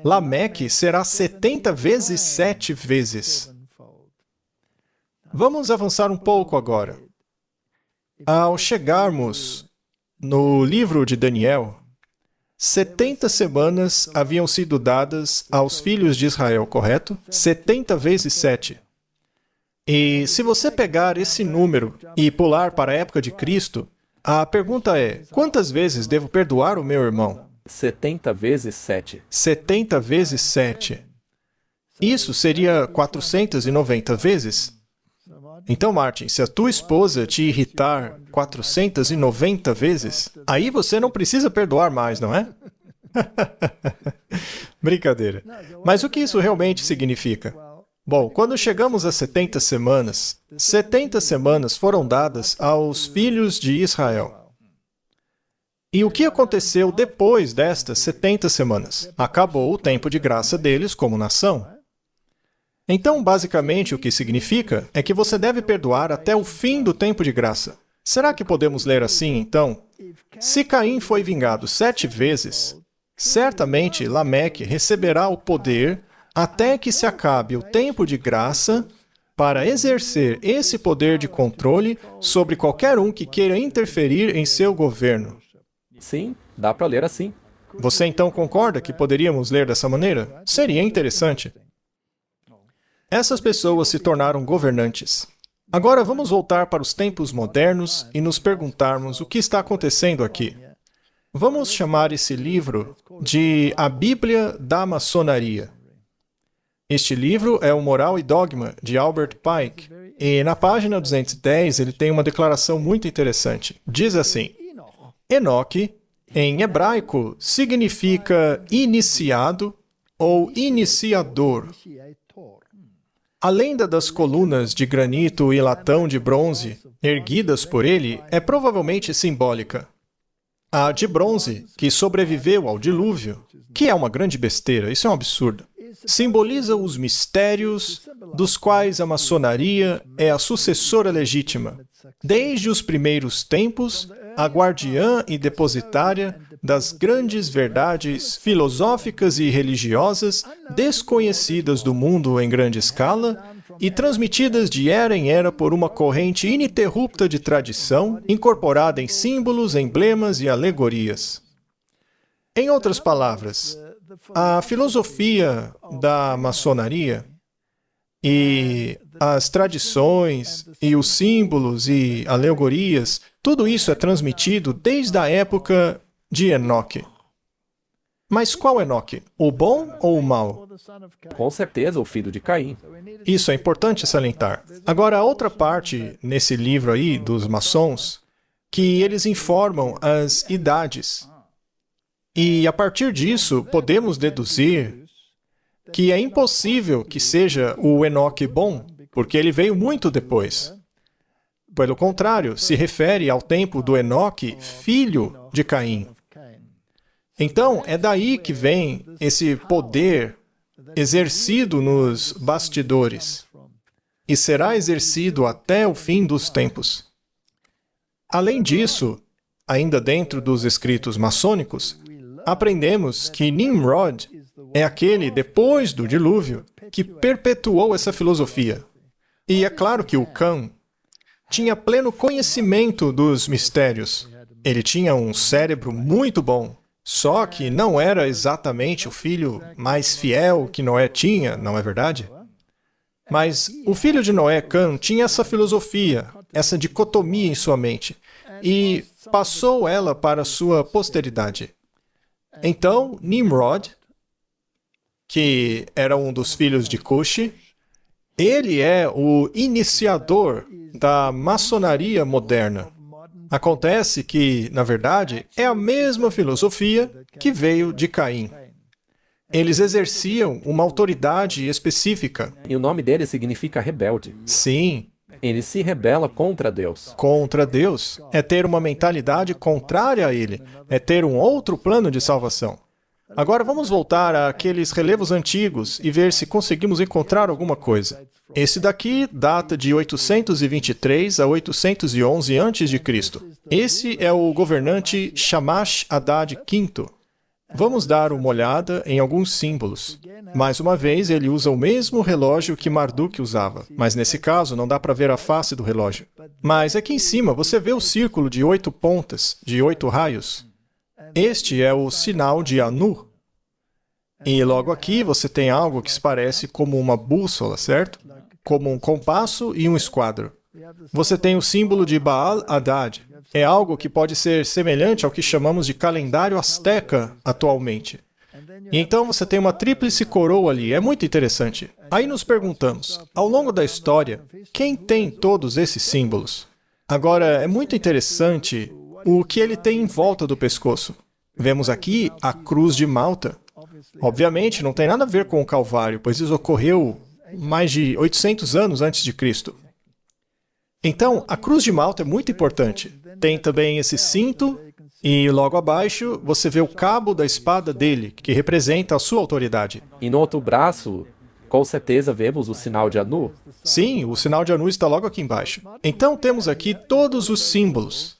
Lameque será 70 vezes 7 vezes. Vamos avançar um pouco agora. Ao chegarmos no livro de Daniel, 70 semanas haviam sido dadas aos filhos de Israel, correto? 70 vezes 7. E se você pegar esse número e pular para a época de Cristo, a pergunta é, quantas vezes devo perdoar o meu irmão? 70 vezes 7. 70 vezes 7. Isso seria 490 vezes? Então, Martin, se a tua esposa te irritar 490 vezes, aí você não precisa perdoar mais, não é? Brincadeira. Mas o que isso realmente significa? Bom, quando chegamos a 70 semanas foram dadas aos filhos de Israel. E o que aconteceu depois destas 70 semanas? Acabou o tempo de graça deles como nação. Então, basicamente, o que significa é que você deve perdoar até o fim do tempo de graça. Será que podemos ler assim, então? Se Caim foi vingado 7 vezes, certamente Lameque receberá o poder até que se acabe o tempo de graça para exercer esse poder de controle sobre qualquer um que queira interferir em seu governo. Sim, dá para ler assim. Você então concorda que poderíamos ler dessa maneira? Seria interessante. Essas pessoas se tornaram governantes. Agora vamos voltar para os tempos modernos e nos perguntarmos o que está acontecendo aqui. Vamos chamar esse livro de A Bíblia da Maçonaria. Este livro é o Moral e Dogma, de Albert Pike, e na página 210 ele tem uma declaração muito interessante. Diz assim, Enoque, em hebraico, significa iniciado ou iniciador. A lenda das colunas de granito e latão de bronze, erguidas por ele, é provavelmente simbólica. A de bronze, que sobreviveu ao dilúvio, que é uma grande besteira, isso é um absurdo, simboliza os mistérios dos quais a maçonaria é a sucessora legítima, desde os primeiros tempos, a guardiã e depositária das grandes verdades filosóficas e religiosas desconhecidas do mundo em grande escala e transmitidas de era em era por uma corrente ininterrupta de tradição, incorporada em símbolos, emblemas e alegorias. Em outras palavras, a filosofia da maçonaria e as tradições e os símbolos e alegorias, tudo isso é transmitido desde a época de Enoque. Mas qual Enoque? O bom ou o mau? Com certeza, o filho de Caim. Isso é importante salientar. Agora, a outra parte nesse livro aí dos maçons, que eles informam as idades. E a partir disso, podemos deduzir que é impossível que seja o Enoque bom, porque ele veio muito depois. Pelo contrário, se refere ao tempo do Enoque, filho de Caim. Então, é daí que vem esse poder exercido nos bastidores e será exercido até o fim dos tempos. Além disso, ainda dentro dos escritos maçônicos, aprendemos que Nimrod é aquele, depois do dilúvio, que perpetuou essa filosofia. E é claro que o Cã tinha pleno conhecimento dos mistérios. Ele tinha um cérebro muito bom, só que não era exatamente o filho mais fiel que Noé tinha, não é verdade? Mas o filho de Noé, Cã, tinha essa filosofia, essa dicotomia em sua mente, e passou ela para sua posteridade. Então, Nimrod, que era um dos filhos de Cush, ele é o iniciador da maçonaria moderna. Acontece que, na verdade, é a mesma filosofia que veio de Caim. Eles exerciam uma autoridade específica. E o nome dele significa rebelde. Sim, Ele se rebela contra Deus. contra Deus. É ter uma mentalidade contrária a Ele. É ter um outro plano de salvação. Agora vamos voltar àqueles relevos antigos e ver se conseguimos encontrar alguma coisa. Esse daqui data de 823 a 811 a.C. Esse é o governante Shamash Adad V. Vamos dar uma olhada em alguns símbolos. Mais uma vez, ele usa o mesmo relógio que Marduk usava, mas nesse caso não dá para ver a face do relógio. Mas aqui em cima você vê o círculo de 8 pontas, de 8 raios. Este é o sinal de Anu. E logo aqui você tem algo que se parece como uma bússola, certo? Como um compasso e um esquadro. Você tem o símbolo de Baal Haddad. É algo que pode ser semelhante ao que chamamos de calendário asteca atualmente. E então você tem uma tríplice coroa ali. É muito interessante. Aí nos perguntamos, ao longo da história, quem tem todos esses símbolos? Agora, é muito interessante o que ele tem em volta do pescoço. Vemos aqui a cruz de Malta. Obviamente, não tem nada a ver com o Calvário, pois isso ocorreu mais de 800 anos antes de Cristo. Então, a cruz de Malta é muito importante. Tem também esse cinto, e logo abaixo você vê o cabo da espada dele, que representa a sua autoridade. E no outro braço, com certeza vemos o sinal de Anu. Sim, o sinal de Anu está logo aqui embaixo. Então temos aqui todos os símbolos.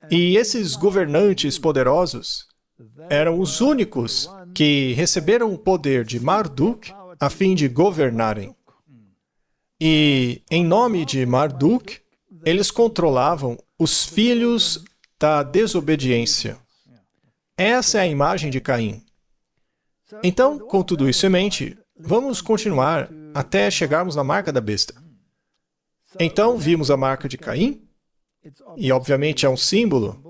E esses governantes poderosos eram os únicos que receberam o poder de Marduk a fim de governarem. E, em nome de Marduk, eles controlavam os filhos da desobediência. Essa é a imagem de Caim. Então, com tudo isso em mente, vamos continuar até chegarmos na marca da besta. Então, vimos a marca de Caim, e obviamente é um símbolo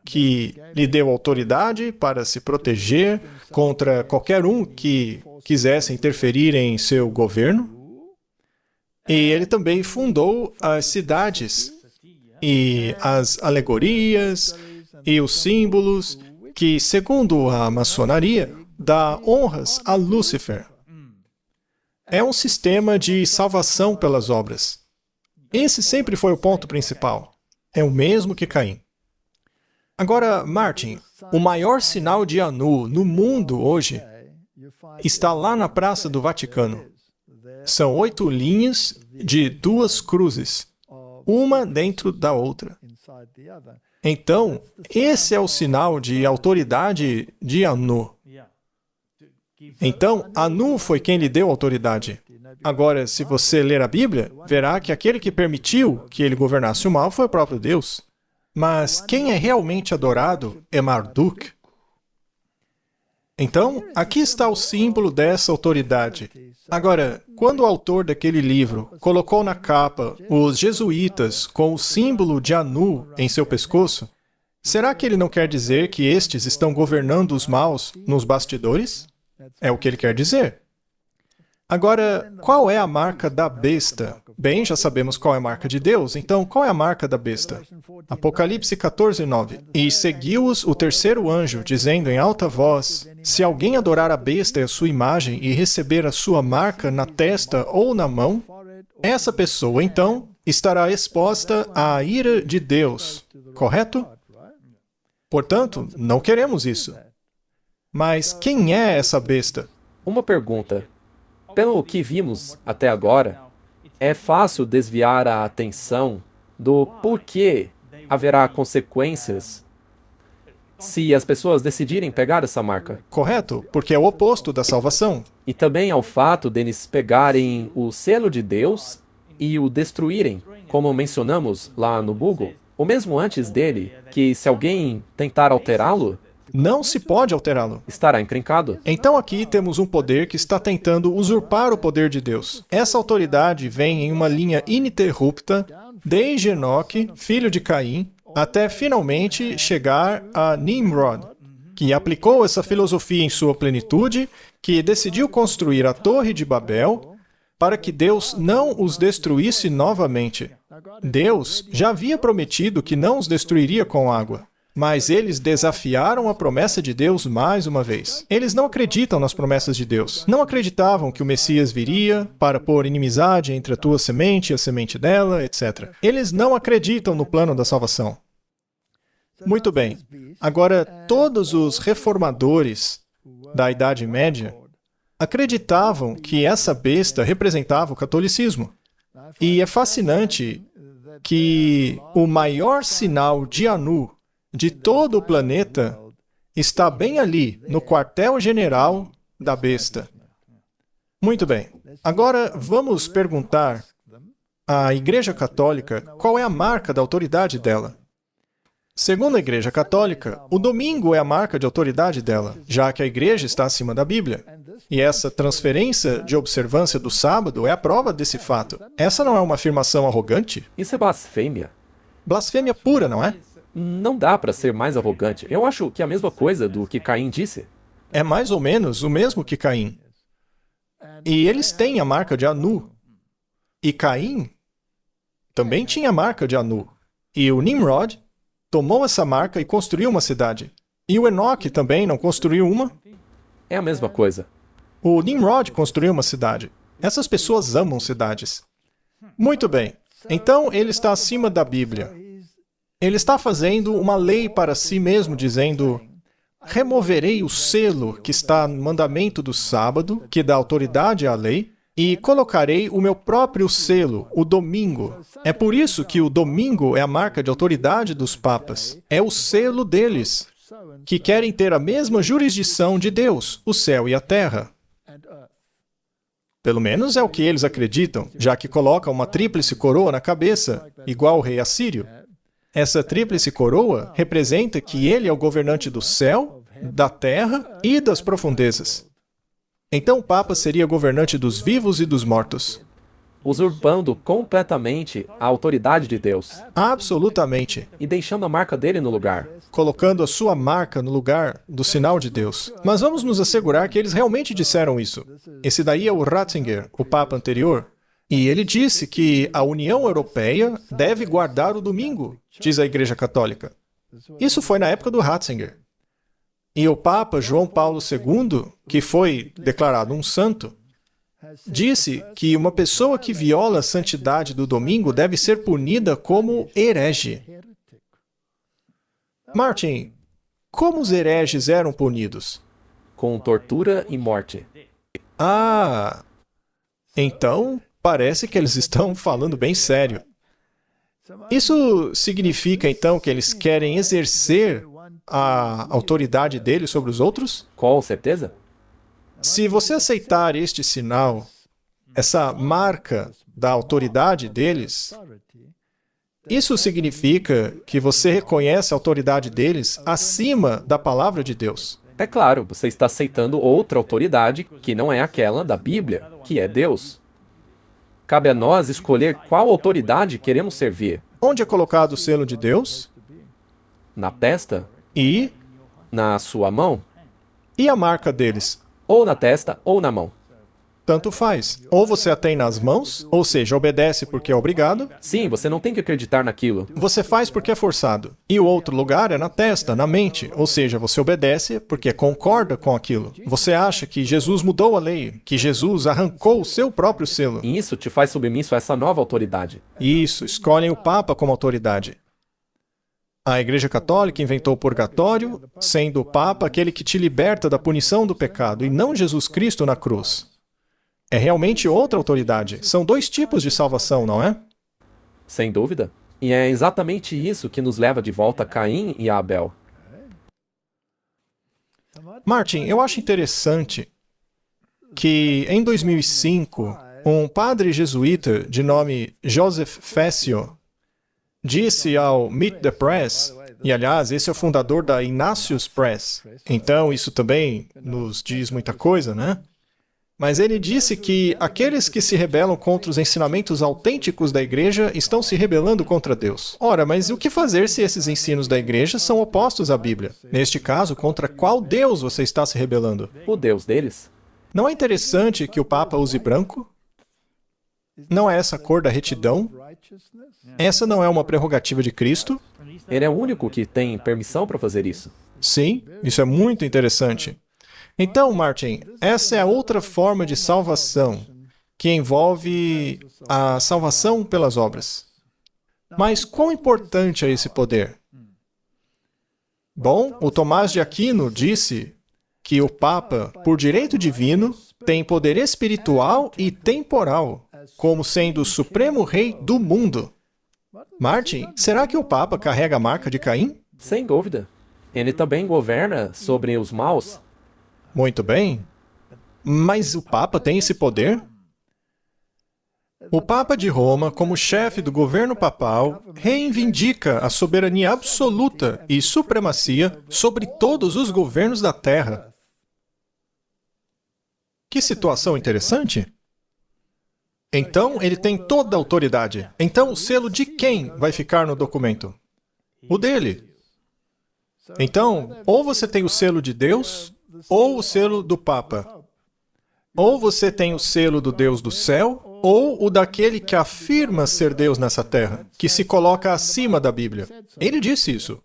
que lhe deu autoridade para se proteger contra qualquer um que quisesse interferir em seu governo. E ele também fundou as cidades e as alegorias e os símbolos que, segundo a maçonaria, dá honras a Lúcifer. É um sistema de salvação pelas obras. Esse sempre foi o ponto principal. É o mesmo que Caim. Agora, Martin, o maior sinal de Anu no mundo hoje está lá na Praça do Vaticano. São 8 linhas de 2 cruzes, uma dentro da outra. Então, esse é o sinal de autoridade de Anu. Então, Anu foi quem lhe deu autoridade. Agora, se você ler a Bíblia, verá que aquele que permitiu que ele governasse o mal foi o próprio Deus. Mas quem é realmente adorado é Marduk. Então, aqui está o símbolo dessa autoridade. Agora, quando o autor daquele livro colocou na capa os jesuítas com o símbolo de Anu em seu pescoço, será que ele não quer dizer que estes estão governando os maus nos bastidores? É o que ele quer dizer. Agora, qual é a marca da besta? Bem, já sabemos qual é a marca de Deus, então qual é a marca da besta? Apocalipse 14:9. E seguiu-os o terceiro anjo, dizendo em alta voz: se alguém adorar a besta e a sua imagem e receber a sua marca na testa ou na mão, essa pessoa, então, estará exposta à ira de Deus. Correto? Portanto, não queremos isso. Mas quem é essa besta? Uma pergunta. Pelo que vimos até agora, é fácil desviar a atenção do porquê haverá consequências se as pessoas decidirem pegar essa marca. Correto, porque é o oposto da salvação. E também ao fato deles pegarem o selo de Deus e o destruírem, como mencionamos lá no Google, ou mesmo antes dele, que se alguém tentar alterá-lo, Não se pode alterá-lo. estará encrencado. Então aqui temos um poder que está tentando usurpar o poder de Deus. Essa autoridade vem em uma linha ininterrupta, desde Enoque, filho de Caim, até finalmente chegar a Nimrod, que aplicou essa filosofia em sua plenitude, que decidiu construir a Torre de Babel para que Deus não os destruísse novamente. Deus já havia prometido que não os destruiria com água. Mas eles desafiaram a promessa de Deus mais uma vez. Eles não acreditam nas promessas de Deus. Não acreditavam que o Messias viria para pôr inimizade entre a tua semente e a semente dela, etc. Eles não acreditam no plano da salvação. Muito bem. Agora, todos os reformadores da Idade Média acreditavam que essa besta representava o catolicismo. E é fascinante que o maior sinal de Anu de todo o planeta está bem ali, no quartel-general da besta. Muito bem. Agora, vamos perguntar à Igreja Católica qual é a marca da autoridade dela. Segundo a Igreja Católica, o domingo é a marca de autoridade dela, já que a Igreja está acima da Bíblia. E essa transferência de observância do sábado é a prova desse fato. Essa não é uma afirmação arrogante? Isso é blasfêmia. Blasfêmia pura, não é? Não dá para ser mais arrogante. Eu acho que é a mesma coisa do que Caim disse. É mais ou menos o mesmo que Caim. E eles têm a marca de Anu. E Caim também tinha a marca de Anu. E o Nimrod tomou essa marca e construiu uma cidade. E o Enoque também não construiu uma? É a mesma coisa. O Nimrod construiu uma cidade. Essas pessoas amam cidades. Muito bem. Então ele está acima da Bíblia. Ele está fazendo uma lei para si mesmo, dizendo: removerei o selo que está no mandamento do sábado, que dá autoridade à lei, e colocarei o meu próprio selo, o domingo. É por isso que o domingo é a marca de autoridade dos papas. É o selo deles, que querem ter a mesma jurisdição de Deus, o céu e a terra. Pelo menos é o que eles acreditam, já que colocam uma tríplice coroa na cabeça, igual o rei assírio. Essa tríplice coroa representa que ele é o governante do céu, da terra e das profundezas. Então o Papa seria governante dos vivos e dos mortos. Usurpando completamente a autoridade de Deus. Absolutamente. E deixando a marca dele no lugar. Colocando a sua marca no lugar do sinal de Deus. Mas vamos nos assegurar que eles realmente disseram isso. Esse daí é o Ratzinger, o Papa anterior. E ele disse que a União Europeia deve guardar o domingo, diz a Igreja Católica. Isso foi na época do Ratzinger. E o Papa João Paulo II, que foi declarado um santo, disse que uma pessoa que viola a santidade do domingo deve ser punida como herege. Martin, como os hereges eram punidos? Com tortura e morte. Ah, então parece que eles estão falando bem sério. Isso significa então que eles querem exercer a autoridade deles sobre os outros? Com certeza. Se você aceitar este sinal, essa marca da autoridade deles, isso significa que você reconhece a autoridade deles acima da palavra de Deus. É claro, você está aceitando outra autoridade que não é aquela da Bíblia, que é Deus. Cabe a nós escolher qual autoridade queremos servir. Onde é colocado o selo de Deus? Na testa? E Na sua mão? a marca deles? Ou na testa ou na mão. Tanto faz. Ou você a tem nas mãos, ou seja, obedece porque é obrigado. Sim, você não tem que acreditar naquilo. Você faz porque é forçado. E o outro lugar é na testa, na mente. Ou seja, você obedece porque concorda com aquilo. Você acha que Jesus mudou a lei, que Jesus arrancou o seu próprio selo. E isso te faz submisso a essa nova autoridade. Isso, escolhem o Papa como autoridade. A Igreja Católica inventou o purgatório, sendo o Papa aquele que te liberta da punição do pecado, e não Jesus Cristo na cruz. É realmente outra autoridade. São dois tipos de salvação, não é? Sem dúvida. E é exatamente isso que nos leva de volta a Caim e a Abel. Martin, eu acho interessante que em 2005, um padre jesuíta de nome Joseph Fessio disse ao Meet the Press, e aliás, esse é o fundador da Ignatius Press, então isso também nos diz muita coisa, né? Mas ele disse que aqueles que se rebelam contra os ensinamentos autênticos da igreja estão se rebelando contra Deus. Ora, mas o que fazer se esses ensinos da igreja são opostos à Bíblia? Neste caso, contra qual Deus você está se rebelando? O Deus deles? Não é interessante que o Papa use branco? Não é essa a cor da retidão? Essa não é uma prerrogativa de Cristo? Ele é o único que tem permissão para fazer isso. Sim, isso é muito interessante. Então, Martin, essa é a outra forma de salvação, que envolve a salvação pelas obras. Mas quão importante é esse poder? Bom, o Tomás de Aquino disse que o Papa, por direito divino, tem poder espiritual e temporal, como sendo o supremo rei do mundo. Martin, será que o Papa carrega a marca de Caim? Sem dúvida. Ele também governa sobre os maus. Muito bem. Mas o Papa tem esse poder? O Papa de Roma, como chefe do governo papal, reivindica a soberania absoluta e supremacia sobre todos os governos da Terra. Que situação interessante! Então, ele tem toda a autoridade. Então, o selo de quem vai ficar no documento? O dele. Então, ou você tem o selo de Deus, ou o selo do Papa. Ou você tem o selo do Deus do céu, ou o daquele que afirma ser Deus nessa terra, que se coloca acima da Bíblia. Ele disse isso.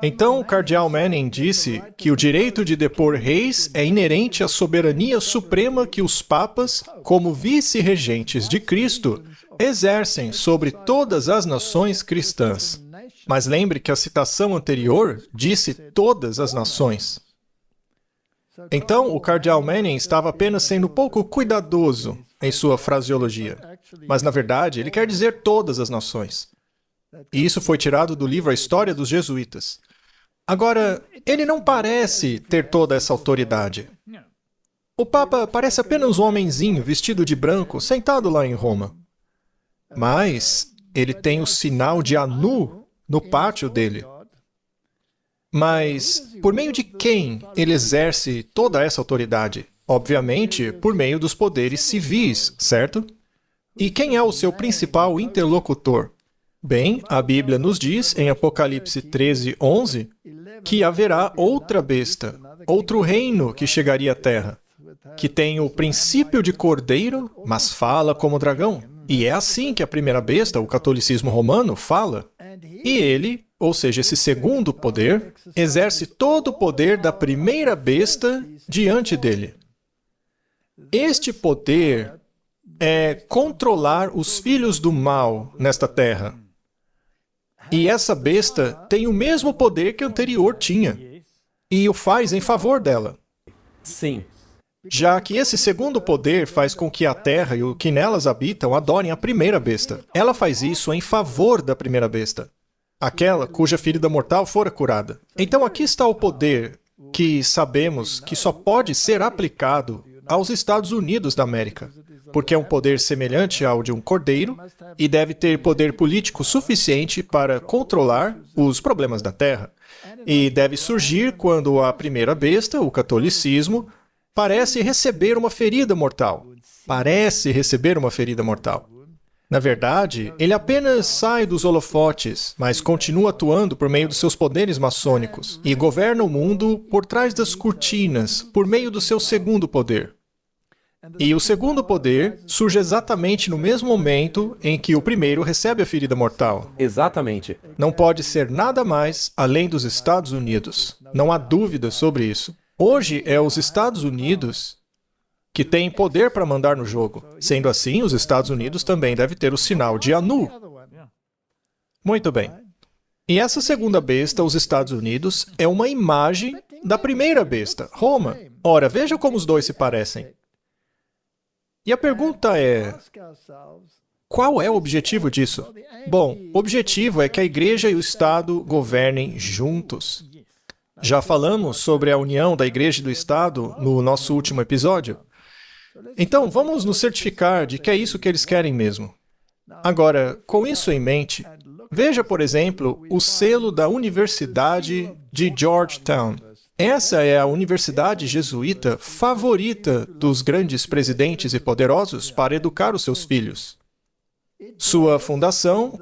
Então, o cardeal Manning disse que o direito de depor reis é inerente à soberania suprema que os papas, como vice-regentes de Cristo, exercem sobre todas as nações cristãs. Mas lembre que a citação anterior disse todas as nações. Então, o cardeal Manning estava apenas sendo pouco cuidadoso em sua fraseologia. Mas, na verdade, ele quer dizer todas as nações. E isso foi tirado do livro A História dos Jesuítas. Agora, ele não parece ter toda essa autoridade. O Papa parece apenas um homenzinho vestido de branco, sentado lá em Roma. Mas ele tem o sinal de Anu no pátio dele. Mas por meio de quem ele exerce toda essa autoridade? Obviamente, por meio dos poderes civis, certo? E quem é o seu principal interlocutor? Bem, a Bíblia nos diz, em Apocalipse 13:11, que haverá outra besta, outro reino que chegaria à terra, que tem o princípio de cordeiro, mas fala como dragão. E é assim que a primeira besta, o catolicismo romano, fala. E ele, ou seja, esse segundo poder, exerce todo o poder da primeira besta diante dele. Este poder é controlar os filhos do mal nesta terra. E essa besta tem o mesmo poder que a anterior tinha, e o faz em favor dela. Sim. Já que esse segundo poder faz com que a terra e o que nelas habitam adorem a primeira besta. Ela faz isso em favor da primeira besta, aquela cuja ferida mortal fora curada. Então aqui está o poder que sabemos que só pode ser aplicado aos Estados Unidos da América, porque é um poder semelhante ao de um cordeiro e deve ter poder político suficiente para controlar os problemas da terra. E deve surgir quando a primeira besta, o catolicismo, parece receber uma ferida mortal. Parece receber uma ferida mortal. Na verdade, ele apenas sai dos holofotes, mas continua atuando por meio dos seus poderes maçônicos e governa o mundo por trás das cortinas, por meio do seu segundo poder. E o segundo poder surge exatamente no mesmo momento em que o primeiro recebe a ferida mortal. Exatamente. Não pode ser nada mais além dos Estados Unidos. Não há dúvida sobre isso. Hoje é os Estados Unidos que têm poder para mandar no jogo. Sendo assim, os Estados Unidos também devem ter o sinal de Anu. Muito bem. E essa segunda besta, os Estados Unidos, é uma imagem da primeira besta, Roma. Ora, veja como os dois se parecem. E a pergunta é, qual é o objetivo disso? Bom, o objetivo é que a Igreja e o Estado governem juntos. Já falamos sobre a união da Igreja e do Estado no nosso último episódio. Então, vamos nos certificar de que é isso que eles querem mesmo. Agora, com isso em mente, veja, por exemplo, o selo da Universidade de Georgetown. Essa é a universidade jesuíta favorita dos grandes presidentes e poderosos para educar os seus filhos. Sua fundação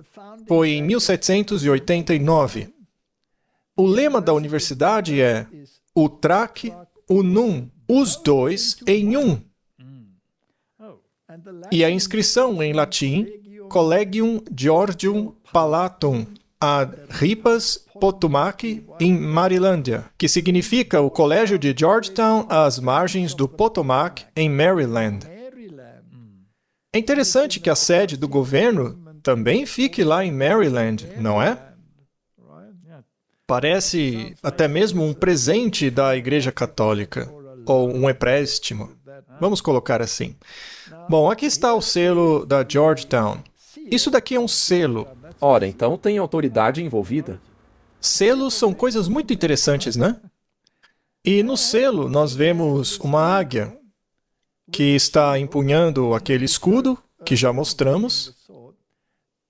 foi em 1789. O lema da universidade é Utraque Unum, os dois em um. E a inscrição em latim Collegium Georgium Palatum ad Ripas Potomac em Marilândia, que significa o Colégio de Georgetown às margens do Potomac em Maryland. É interessante que a sede do governo também fique lá em Maryland, não é? Parece até mesmo um presente da Igreja Católica, ou um empréstimo. Vamos colocar assim. Bom, aqui está o selo da Georgetown. Isso daqui é um selo. Ora, então tem autoridade envolvida. Selos são coisas muito interessantes, né? E no selo nós vemos uma águia que está empunhando aquele escudo que já mostramos.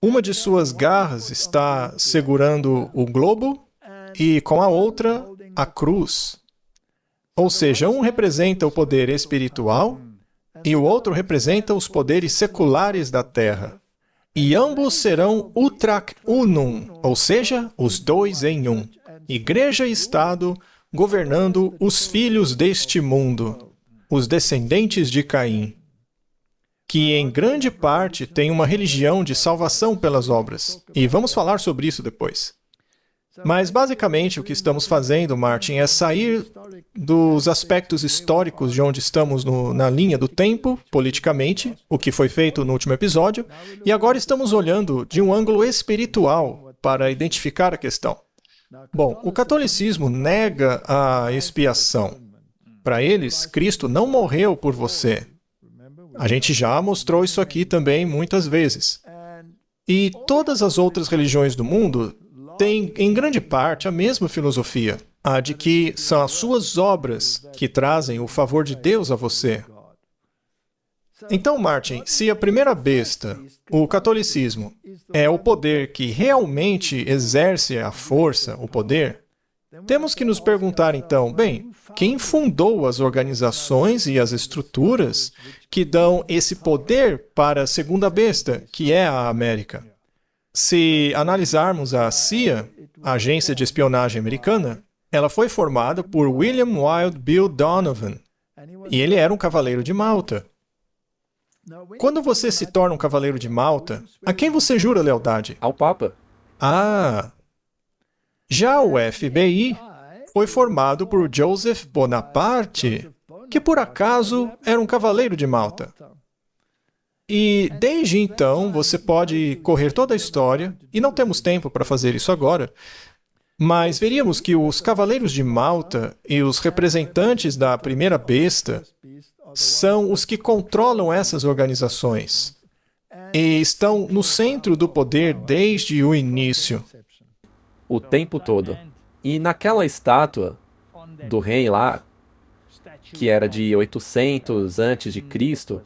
Uma de suas garras está segurando o globo e com a outra a cruz. Ou seja, um representa o poder espiritual e o outro representa os poderes seculares da terra. E ambos serão utrac unum, ou seja, os dois em um. Igreja e Estado governando os filhos deste mundo, os descendentes de Caim, que em grande parte têm uma religião de salvação pelas obras. E vamos falar sobre isso depois. Mas, basicamente, o que estamos fazendo, Martin, é sair dos aspectos históricos de onde estamos na linha do tempo, politicamente, o que foi feito no último episódio, e agora estamos olhando de um ângulo espiritual para identificar a questão. Bom, o catolicismo nega a expiação. Para eles, Cristo não morreu por você. A gente já mostrou isso aqui também muitas vezes. E todas as outras religiões do mundo têm, em grande parte, a mesma filosofia, a de que são as suas obras que trazem o favor de Deus a você. Então, Martin, se a primeira besta, o catolicismo, é o poder que realmente exerce a força, o poder, temos que nos perguntar então, bem, quem fundou as organizações e as estruturas que dão esse poder para a segunda besta, que é a América? Se analisarmos a CIA, a Agência de Espionagem Americana, ela foi formada por William Wild Bill Donovan, e ele era um cavaleiro de Malta. Quando você se torna um cavaleiro de Malta, a quem você jura lealdade? Ao Papa. Ah! Já o FBI foi formado por Joseph Bonaparte, que por acaso era um cavaleiro de Malta. E desde então você pode correr toda a história, e não temos tempo para fazer isso agora, mas veríamos que os cavaleiros de Malta e os representantes da primeira besta são os que controlam essas organizações e estão no centro do poder desde o início. O tempo todo. E naquela estátua do rei lá, que era de 800 antes de Cristo,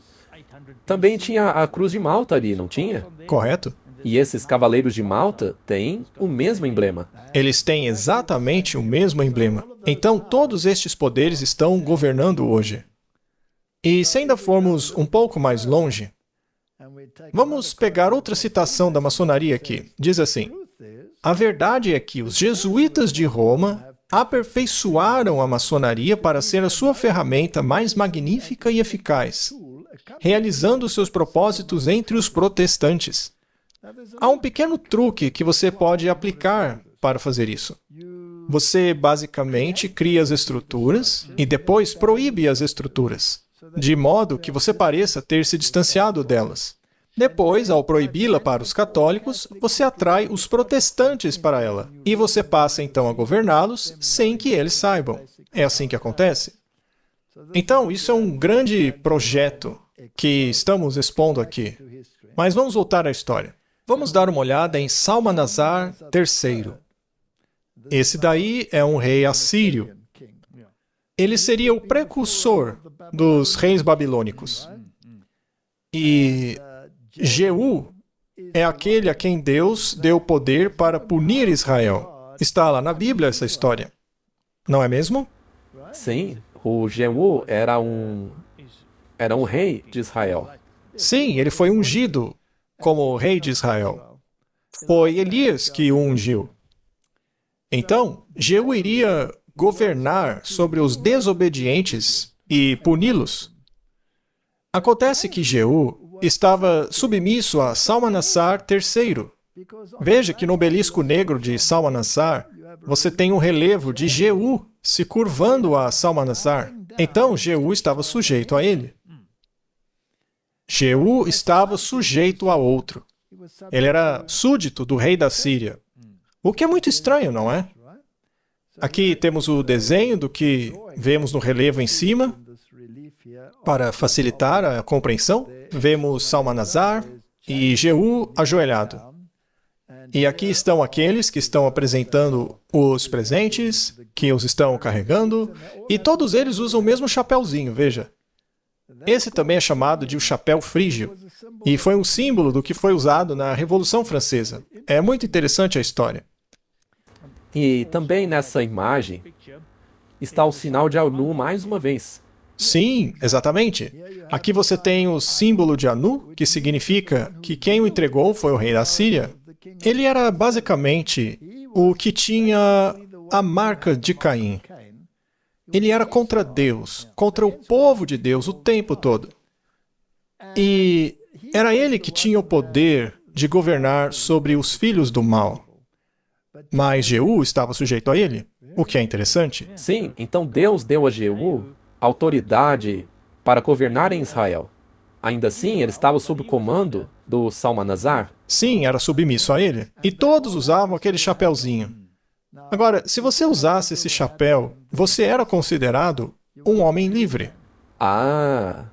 também tinha a Cruz de Malta ali, não tinha? Correto? E esses cavaleiros de Malta têm o mesmo emblema. Eles têm exatamente o mesmo emblema. Então, todos estes poderes estão governando hoje. E se ainda formos um pouco mais longe, vamos pegar outra citação da maçonaria aqui. Diz assim: a verdade é que os jesuítas de Roma aperfeiçoaram a maçonaria para ser a sua ferramenta mais magnífica e eficaz, realizando seus propósitos entre os protestantes. Há um pequeno truque que você pode aplicar para fazer isso. Você basicamente cria as estruturas e depois proíbe as estruturas, de modo que você pareça ter se distanciado delas. Depois, ao proibi-la para os católicos, você atrai os protestantes para ela, e você passa então a governá-los sem que eles saibam. É assim que acontece? Então, isso é um grande projeto que estamos expondo aqui. Mas vamos voltar à história. Vamos dar uma olhada em Salmanasar III. Esse daí é um rei assírio. Ele seria o precursor dos reis babilônicos. E Jeú é aquele a quem Deus deu poder para punir Israel. Está lá na Bíblia essa história. Não é mesmo? Sim, o Jeú era um rei de Israel. Sim, ele foi ungido como rei de Israel. Foi Elias que o ungiu. Então, Jeú iria governar sobre os desobedientes e puni-los. Acontece que Jeú estava submisso a Salmanassar III. Veja que no obelisco negro de Salmanassar, você tem um relevo de Jeú se curvando a Salmanassar. Então, Jeú estava sujeito a ele. Jeú estava sujeito a outro. Ele era súdito do rei da Síria. O que é muito estranho, não é? Aqui temos o desenho do que vemos no relevo em cima. Para facilitar a compreensão, vemos Salmanassar e Jeú ajoelhado. E aqui estão aqueles que estão apresentando os presentes, que os estão carregando, e todos eles usam o mesmo chapéuzinho, veja. Esse também é chamado de o chapéu frígio, e foi um símbolo do que foi usado na Revolução Francesa. É muito interessante a história. E também nessa imagem está o sinal de Anu mais uma vez. Sim, exatamente. Aqui você tem o símbolo de Anu, que significa que quem o entregou foi o rei da Síria. Ele era basicamente o que tinha a marca de Caim. Ele era contra Deus, contra o povo de Deus o tempo todo. E era ele que tinha o poder de governar sobre os filhos do mal. Mas Jeú estava sujeito a ele, o que é interessante. Sim, então Deus deu a Jeú autoridade para governar em Israel. Ainda assim, ele estava sob o comando do Salmanassar. Sim, era submisso a ele. E todos usavam aquele chapéuzinho. Agora, se você usasse esse chapéu, você era considerado um homem livre. Ah,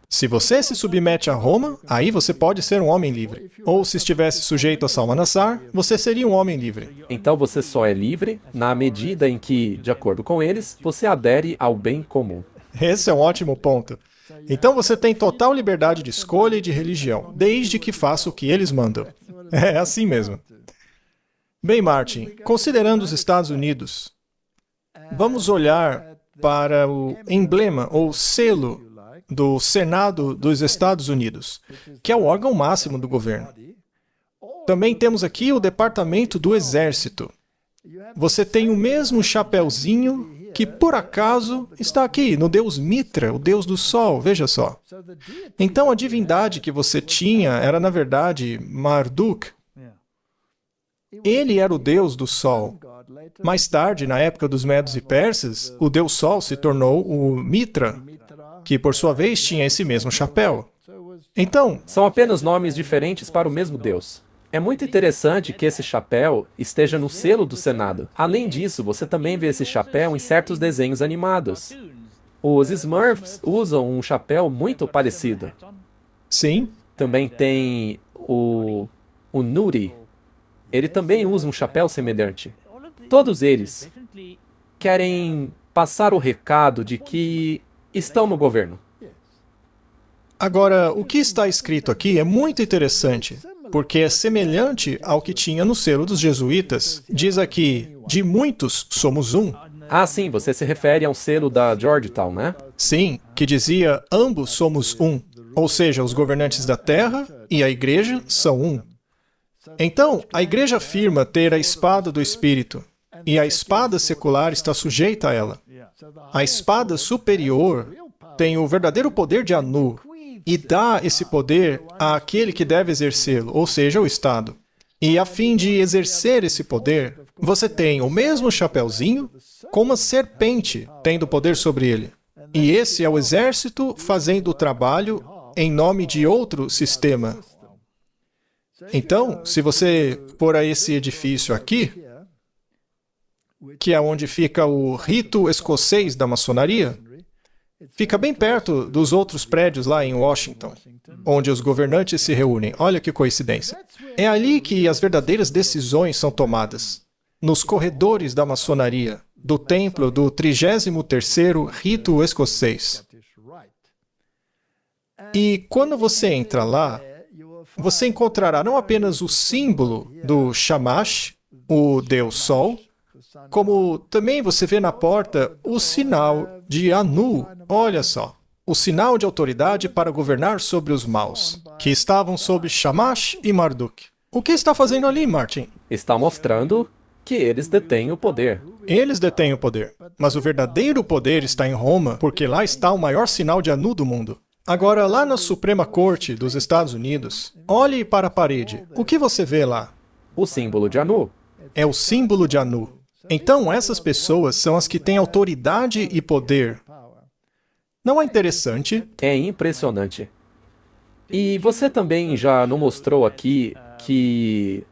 Se você se submete a Roma, aí você pode ser um homem livre. Ou se estivesse sujeito a Salmanassar, você seria um homem livre. então você só é livre na medida em que, de acordo com eles, você adere ao bem comum. Esse é um ótimo ponto. Então você tem total liberdade de escolha e de religião, desde que faça o que eles mandam. É assim mesmo. Bem, Martin, considerando os Estados Unidos, vamos olhar para o emblema ou selo do Senado dos Estados Unidos, que é o órgão máximo do governo. Também temos aqui o Departamento do Exército. Você tem o mesmo chapeuzinho que, por acaso, está aqui no deus Mitra, o deus do sol, veja só. Então, a divindade que você tinha era, na verdade, Marduk. Ele era o deus do sol. Mais tarde, na época dos Medos e Persas, o deus sol se tornou o Mitra, que, por sua vez, tinha esse mesmo chapéu. Então, São apenas nomes diferentes para o mesmo Deus. É muito interessante que esse chapéu esteja no selo do Senado. Além disso, você também vê esse chapéu em certos desenhos animados. Os Smurfs usam um chapéu muito parecido. sim, Também tem o Nuri. Ele também usa um chapéu semelhante. Todos eles querem passar o recado de que estão no governo. agora, o que está escrito aqui é muito interessante, porque é semelhante ao que tinha no selo dos jesuítas. Diz aqui, de muitos somos um. Ah, sim, você se refere ao selo da Georgetown, né? Sim, que dizia, ambos somos um. Ou seja, os governantes da terra e a igreja são um. Então, a igreja afirma ter a espada do Espírito, e a espada secular está sujeita a ela. A espada superior tem o verdadeiro poder de Anu, e dá esse poder àquele que deve exercê-lo, ou seja, o Estado. E a fim de exercer esse poder, você tem o mesmo chapeuzinho com uma serpente tendo poder sobre ele. E esse é o exército fazendo o trabalho em nome de outro sistema. Então, se você for a esse edifício aqui, que é onde fica o rito escocês da maçonaria, fica bem perto dos outros prédios lá em Washington, onde os governantes se reúnem. Olha que coincidência. É ali que as verdadeiras decisões são tomadas, nos corredores da maçonaria, do templo do 33º rito escocês. E quando você entra lá, você encontrará não apenas o símbolo do Shamash, o Deus Sol, como também você vê na porta o sinal de Anu, olha só, o sinal de autoridade para governar sobre os maus, que estavam sob Shamash e Marduk. O que está fazendo ali, Martin? Está mostrando que eles detêm o poder. Eles detêm o poder, mas o verdadeiro poder está em Roma, porque lá está o maior sinal de Anu do mundo. Agora, lá na Suprema Corte dos Estados Unidos, olhe para a parede. O que você vê lá? O símbolo de Anu. É o símbolo de Anu. Então, essas pessoas são as que têm autoridade e poder. Não é interessante? É impressionante. E você também já nos mostrou aqui que,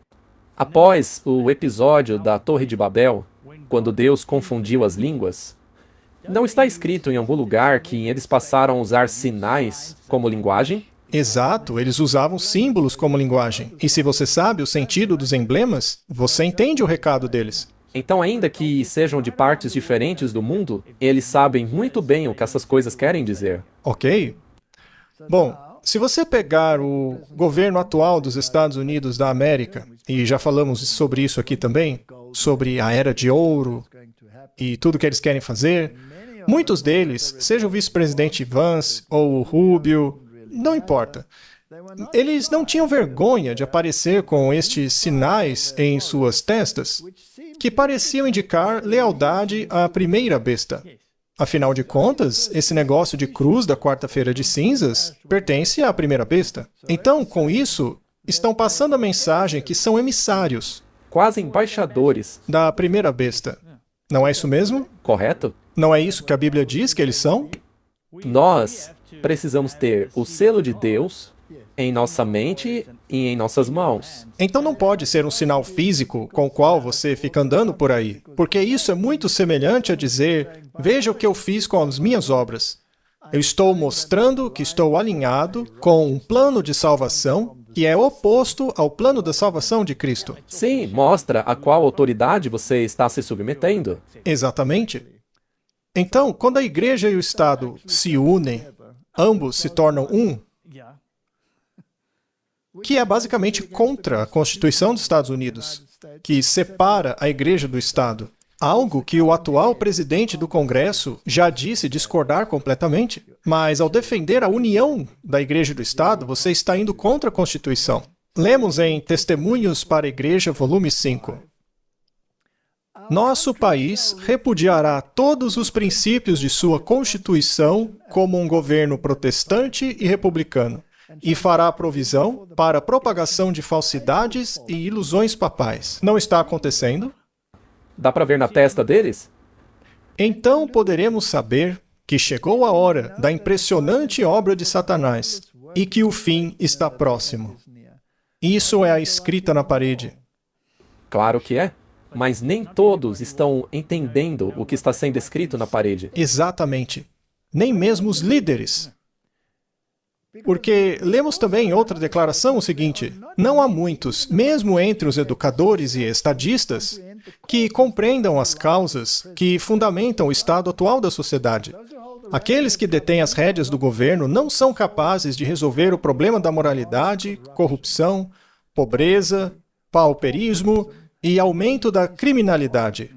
após o episódio da Torre de Babel, quando Deus confundiu as línguas, não está escrito em algum lugar que eles passaram a usar sinais como linguagem? Exato, eles usavam símbolos como linguagem. E se você sabe o sentido dos emblemas, você entende o recado deles. Então, ainda que sejam de partes diferentes do mundo, eles sabem muito bem o que essas coisas querem dizer. Ok? Bom, se você pegar o governo atual dos Estados Unidos da América, e já falamos sobre isso aqui também, sobre a Era de Ouro e tudo que eles querem fazer, muitos deles, seja o vice-presidente Vance ou o Rubio, não importa. Eles não tinham vergonha de aparecer com estes sinais em suas testas, que pareciam indicar lealdade à primeira besta. Afinal de contas, esse negócio de cruz da quarta-feira de cinzas pertence à primeira besta. Então, com isso, estão passando a mensagem que são emissários Quase embaixadores, da primeira besta. Não é isso mesmo? correto? Não é isso que a Bíblia diz que eles são? Nós precisamos ter o selo de Deus em nossa mente e em nossas mãos. Então não pode ser um sinal físico com o qual você fica andando por aí, porque isso é muito semelhante a dizer, veja o que eu fiz com as minhas obras. Eu estou mostrando que estou alinhado com um plano de salvação que é oposto ao plano da salvação de Cristo. Sim, mostra a qual autoridade você está se submetendo. Exatamente. Então, quando a igreja e o Estado se unem, ambos se tornam um, que é basicamente contra a Constituição dos Estados Unidos, que separa a igreja do Estado. Algo que o atual presidente do Congresso já disse discordar completamente. Mas ao defender a união da igreja e do Estado, você está indo contra a Constituição. Lemos em Testemunhos para a Igreja, volume 5. Nosso país repudiará todos os princípios de sua Constituição como um governo protestante e republicano, e fará provisão para a propagação de falsidades e ilusões papais. Não está acontecendo? Dá para ver na testa deles? Então poderemos saber que chegou a hora da impressionante obra de Satanás e que o fim está próximo. Isso é a escrita na parede. Claro que é. Mas nem todos estão entendendo o que está sendo escrito na parede. Exatamente. Nem mesmo os líderes. Porque lemos também em outra declaração o seguinte: não há muitos, mesmo entre os educadores e estadistas, que compreendam as causas que fundamentam o estado atual da sociedade. Aqueles que detêm as rédeas do governo não são capazes de resolver o problema da moralidade, corrupção, pobreza, pauperismo e aumento da criminalidade.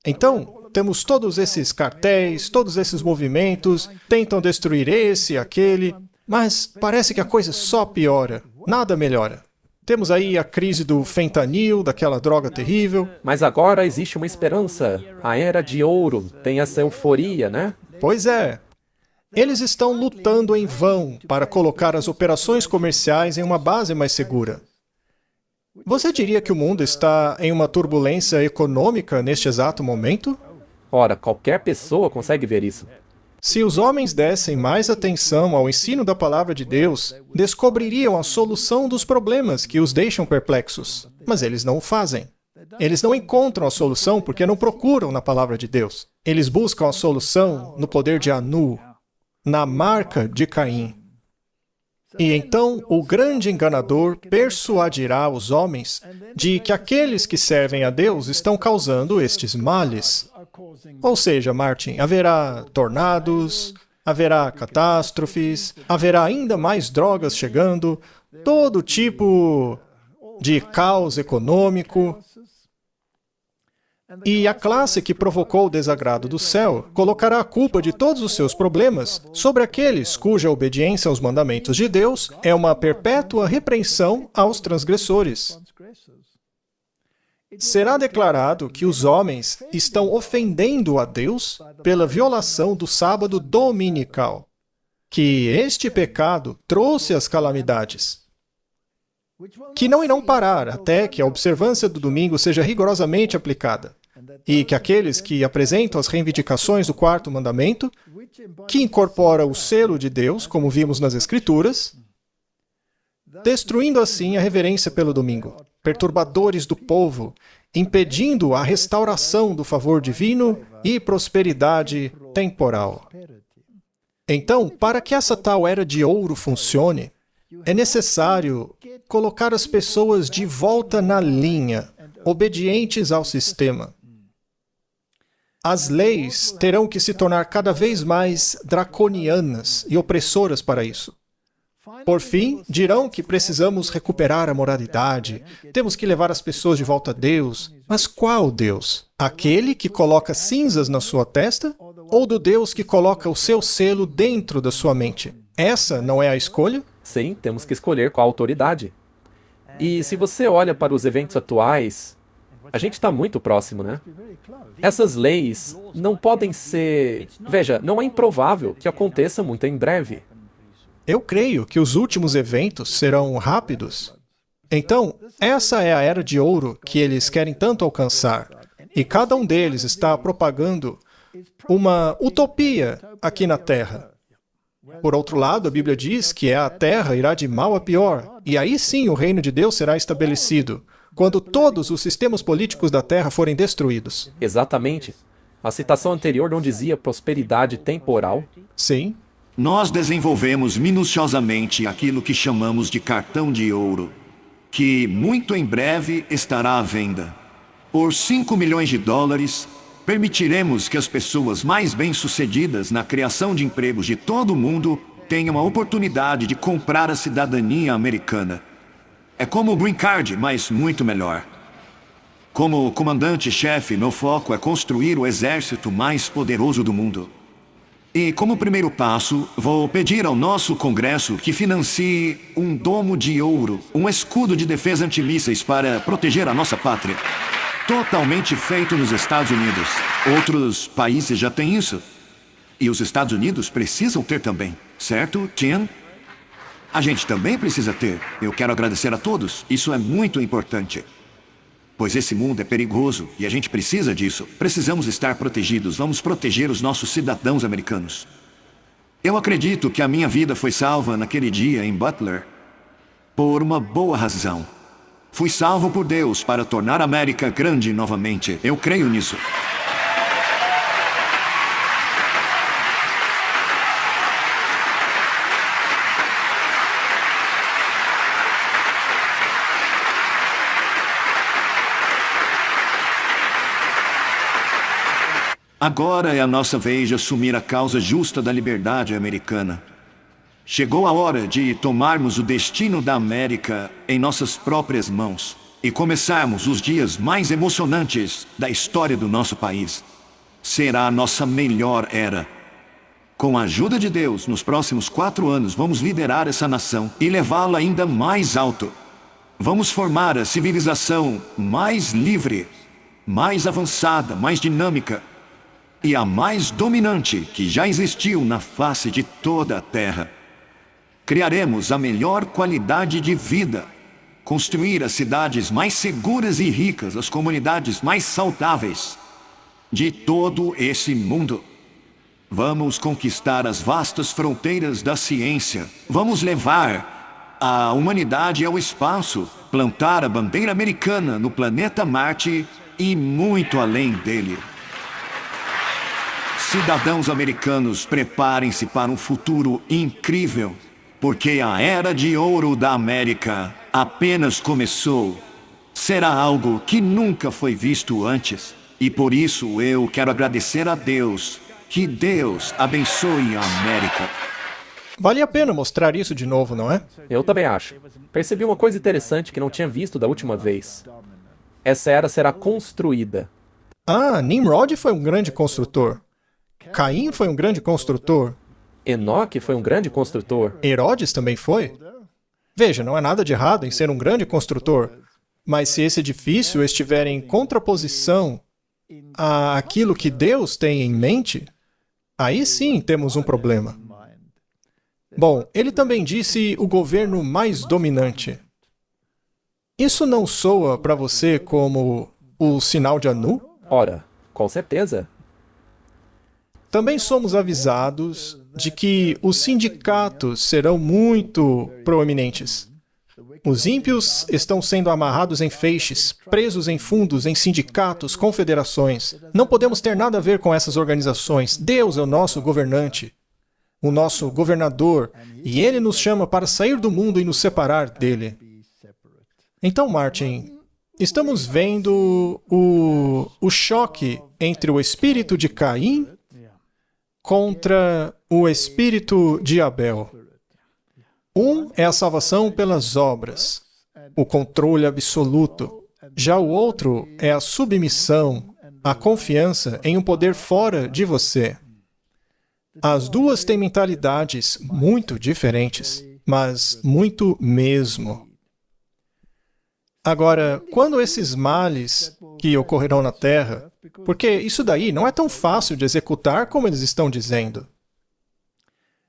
Então, temos todos esses cartéis, todos esses movimentos, tentam destruir esse e aquele, mas parece que a coisa só piora, nada melhora. Temos aí a crise do fentanil, daquela droga terrível. Mas agora existe uma esperança. A Era de Ouro tem essa euforia, né? Pois é. Eles estão lutando em vão para colocar as operações comerciais em uma base mais segura. Você diria que o mundo está em uma turbulência econômica neste exato momento? Ora, qualquer pessoa consegue ver isso. Se os homens dessem mais atenção ao ensino da palavra de Deus, descobririam a solução dos problemas que os deixam perplexos. Mas eles não o fazem. Eles não encontram a solução porque não procuram na palavra de Deus. Eles buscam a solução no poder de Anu, na marca de Caim. E então o grande enganador persuadirá os homens de que aqueles que servem a Deus estão causando estes males. Ou seja, Martin, haverá tornados, haverá catástrofes, haverá ainda mais drogas chegando, todo tipo de caos econômico. E a classe que provocou o desagrado do céu colocará a culpa de todos os seus problemas sobre aqueles cuja obediência aos mandamentos de Deus é uma perpétua repreensão aos transgressores. Será declarado que os homens estão ofendendo a Deus pela violação do sábado dominical. que este pecado trouxe as calamidades, que não irão parar até que a observância do domingo seja rigorosamente aplicada, e que aqueles que apresentam as reivindicações do quarto mandamento, que incorpora o selo de Deus, como vimos nas Escrituras, destruindo assim a reverência pelo domingo, perturbadores do povo, impedindo a restauração do favor divino e prosperidade temporal. Então, para que essa tal era de ouro funcione, é necessário colocar as pessoas de volta na linha, obedientes ao sistema. As leis terão que se tornar cada vez mais draconianas e opressoras para isso. Por fim, dirão que precisamos recuperar a moralidade, temos que levar as pessoas de volta a Deus. Mas qual Deus? Aquele que coloca cinzas na sua testa? Ou do Deus que coloca o seu selo dentro da sua mente? Essa não é a escolha? Sim, temos que escolher qual autoridade. E se você olha para os eventos atuais, a gente está muito próximo, né? Essas leis não podem ser... Veja, não é improvável que aconteça muito em breve. Eu creio que os últimos eventos serão rápidos. Então, essa é a era de ouro que eles querem tanto alcançar. E cada um deles está propagando uma utopia aqui na Terra. Por outro lado, a Bíblia diz que a Terra irá de mal a pior. E aí sim o reino de Deus será estabelecido, quando todos os sistemas políticos da Terra forem destruídos. Exatamente. A citação anterior não dizia prosperidade temporal? Sim. Nós desenvolvemos minuciosamente aquilo que chamamos de cartão de ouro, que muito em breve estará à venda. Por $5 milhões, permitiremos que as pessoas mais bem-sucedidas na criação de empregos de todo o mundo tenham a oportunidade de comprar a cidadania americana. É como o Green Card, mas muito melhor. Como comandante-chefe, meu foco é construir o exército mais poderoso do mundo. E como primeiro passo, vou pedir ao nosso Congresso que financie um domo de ouro, um escudo de defesa antimísseis para proteger a nossa pátria. Totalmente feito nos Estados Unidos. Outros países já têm isso. E os Estados Unidos precisam ter também, certo, Tian? A gente também precisa ter. Eu quero agradecer a todos. Isso é muito importante. Pois esse mundo é perigoso e a gente precisa disso. Precisamos estar protegidos. Vamos proteger os nossos cidadãos americanos. Eu acredito que a minha vida foi salva naquele dia em Butler por uma boa razão. Fui salvo por Deus para tornar a América grande novamente. Eu creio nisso. Agora é a nossa vez de assumir a causa justa da liberdade americana. Chegou a hora de tomarmos o destino da América em nossas próprias mãos e começarmos os dias mais emocionantes da história do nosso país. Será a nossa melhor era. Com a ajuda de Deus, nos próximos 4 anos, vamos liderar essa nação e levá-la ainda mais alto. Vamos formar a civilização mais livre, mais avançada, mais dinâmica, e a mais dominante que já existiu na face de toda a Terra. Criaremos a melhor qualidade de vida, construir as cidades mais seguras e ricas, as comunidades mais saudáveis de todo esse mundo. Vamos conquistar as vastas fronteiras da ciência. Vamos levar a humanidade ao espaço, plantar a bandeira americana no planeta Marte e muito além dele. Cidadãos americanos, preparem-se para um futuro incrível, porque a era de ouro da América apenas começou. Será algo que nunca foi visto antes. E por isso eu quero agradecer a Deus. Que Deus abençoe a América. Vale a pena mostrar isso de novo, não é? Eu também acho. Percebi uma coisa interessante que não tinha visto da última vez. Essa era será construída. Ah, Nimrod foi um grande construtor. Caim foi um grande construtor. Enoque foi um grande construtor. Herodes também foi. Veja, não há nada de errado em ser um grande construtor. Mas se esse edifício estiver em contraposição àquilo que Deus tem em mente, aí sim temos um problema. Bom, ele também disse o governo mais dominante. Isso não soa para você como o sinal de Anu? Ora, com certeza. Também somos avisados de que os sindicatos serão muito proeminentes. Os ímpios estão sendo amarrados em feixes, presos em fundos, em sindicatos, confederações. Não podemos ter nada a ver com essas organizações. Deus é o nosso governante, o nosso governador, e Ele nos chama para sair do mundo e nos separar dele. Então, Martin, estamos vendo o choque entre o espírito de Caim contra o espírito de Abel. Um é a salvação pelas obras, o controle absoluto. Já o outro é a submissão, a confiança em um poder fora de você. As duas têm mentalidades muito diferentes, mas muito mesmo. Agora, quando esses males que ocorrerão na Terra, porque isso daí não é tão fácil de executar como eles estão dizendo.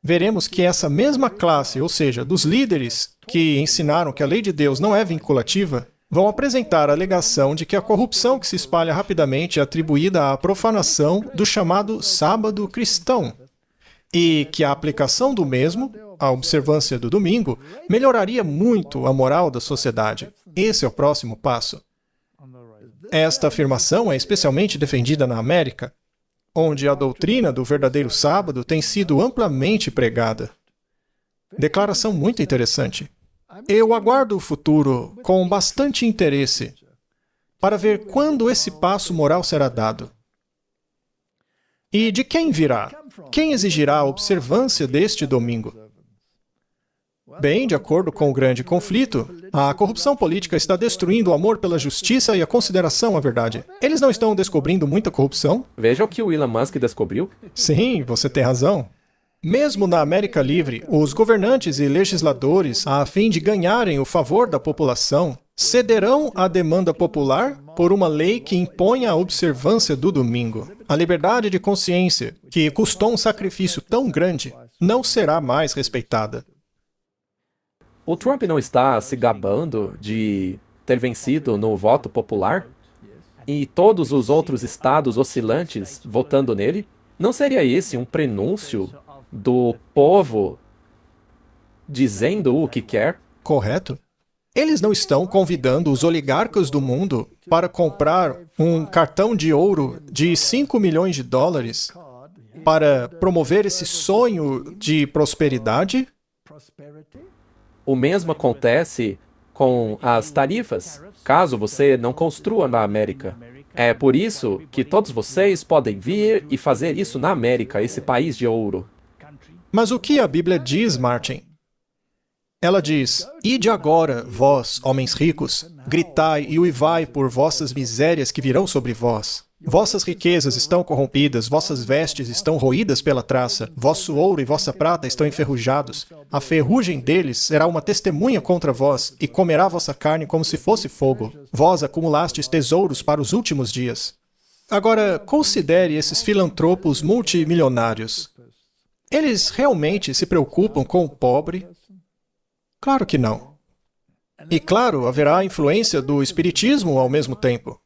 Veremos que essa mesma classe, ou seja, dos líderes que ensinaram que a lei de Deus não é vinculativa, vão apresentar a alegação de que a corrupção que se espalha rapidamente é atribuída à profanação do chamado sábado cristão, e que a aplicação do mesmo, a observância do domingo, melhoraria muito a moral da sociedade. Esse é o próximo passo. Esta afirmação é especialmente defendida na América, onde a doutrina do verdadeiro sábado tem sido amplamente pregada. Declaração muito interessante. Eu aguardo o futuro com bastante interesse para ver quando esse passo moral será dado. E de quem virá? Quem exigirá a observância deste domingo? Bem, de acordo com o grande conflito, a corrupção política está destruindo o amor pela justiça e a consideração à verdade. Eles não estão descobrindo muita corrupção? Veja o que o Elon Musk descobriu. Sim, você tem razão. Mesmo na América Livre, os governantes e legisladores, a fim de ganharem o favor da população, cederão à demanda popular por uma lei que imponha a observância do domingo. A liberdade de consciência, que custou um sacrifício tão grande, não será mais respeitada. O Trump não está se gabando de ter vencido no voto popular? E todos os outros estados oscilantes votando nele? Não seria esse um prenúncio do povo dizendo o que quer? Correto. Eles não estão convidando os oligarcas do mundo para comprar um cartão de ouro de 5 milhões de dólares para promover esse sonho de prosperidade? O mesmo acontece com as tarifas, caso você não construa na América. É por isso que todos vocês podem vir e fazer isso na América, esse país de ouro. Mas o que a Bíblia diz, Martin? Ela diz, ide agora, vós, homens ricos, gritai e uivai por vossas misérias que virão sobre vós. Vossas riquezas estão corrompidas, vossas vestes estão roídas pela traça, vosso ouro e vossa prata estão enferrujados. A ferrugem deles será uma testemunha contra vós, e comerá vossa carne como se fosse fogo. Vós acumulastes tesouros para os últimos dias. Agora, considere esses filantropos multimilionários. Eles realmente se preocupam com o pobre? Claro que não. E claro, haverá a influência do espiritismo ao mesmo tempo.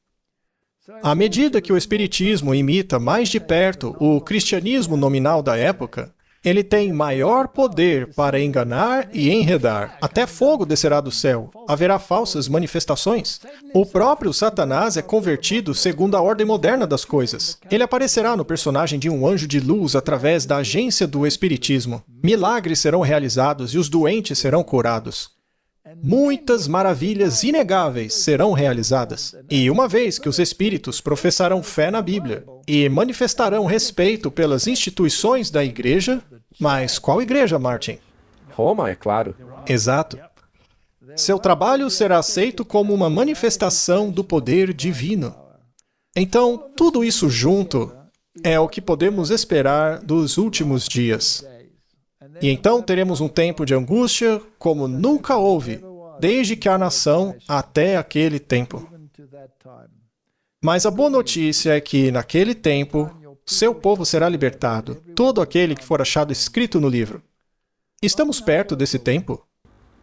À medida que o espiritismo imita mais de perto o cristianismo nominal da época, ele tem maior poder para enganar e enredar. Até fogo descerá do céu. Haverá falsas manifestações. O próprio Satanás é convertido segundo a ordem moderna das coisas. Ele aparecerá no personagem de um anjo de luz através da agência do espiritismo. Milagres serão realizados e os doentes serão curados. Muitas maravilhas inegáveis serão realizadas. E uma vez que os espíritos professarão fé na Bíblia e manifestarão respeito pelas instituições da igreja, mas qual igreja, Martin? Roma, é claro. Exato. Seu trabalho será aceito como uma manifestação do poder divino. Então, tudo isso junto é o que podemos esperar dos últimos dias. E então teremos um tempo de angústia como nunca houve, desde que há nação até aquele tempo. Mas a boa notícia é que, naquele tempo, seu povo será libertado, todo aquele que for achado escrito no livro. Estamos perto desse tempo?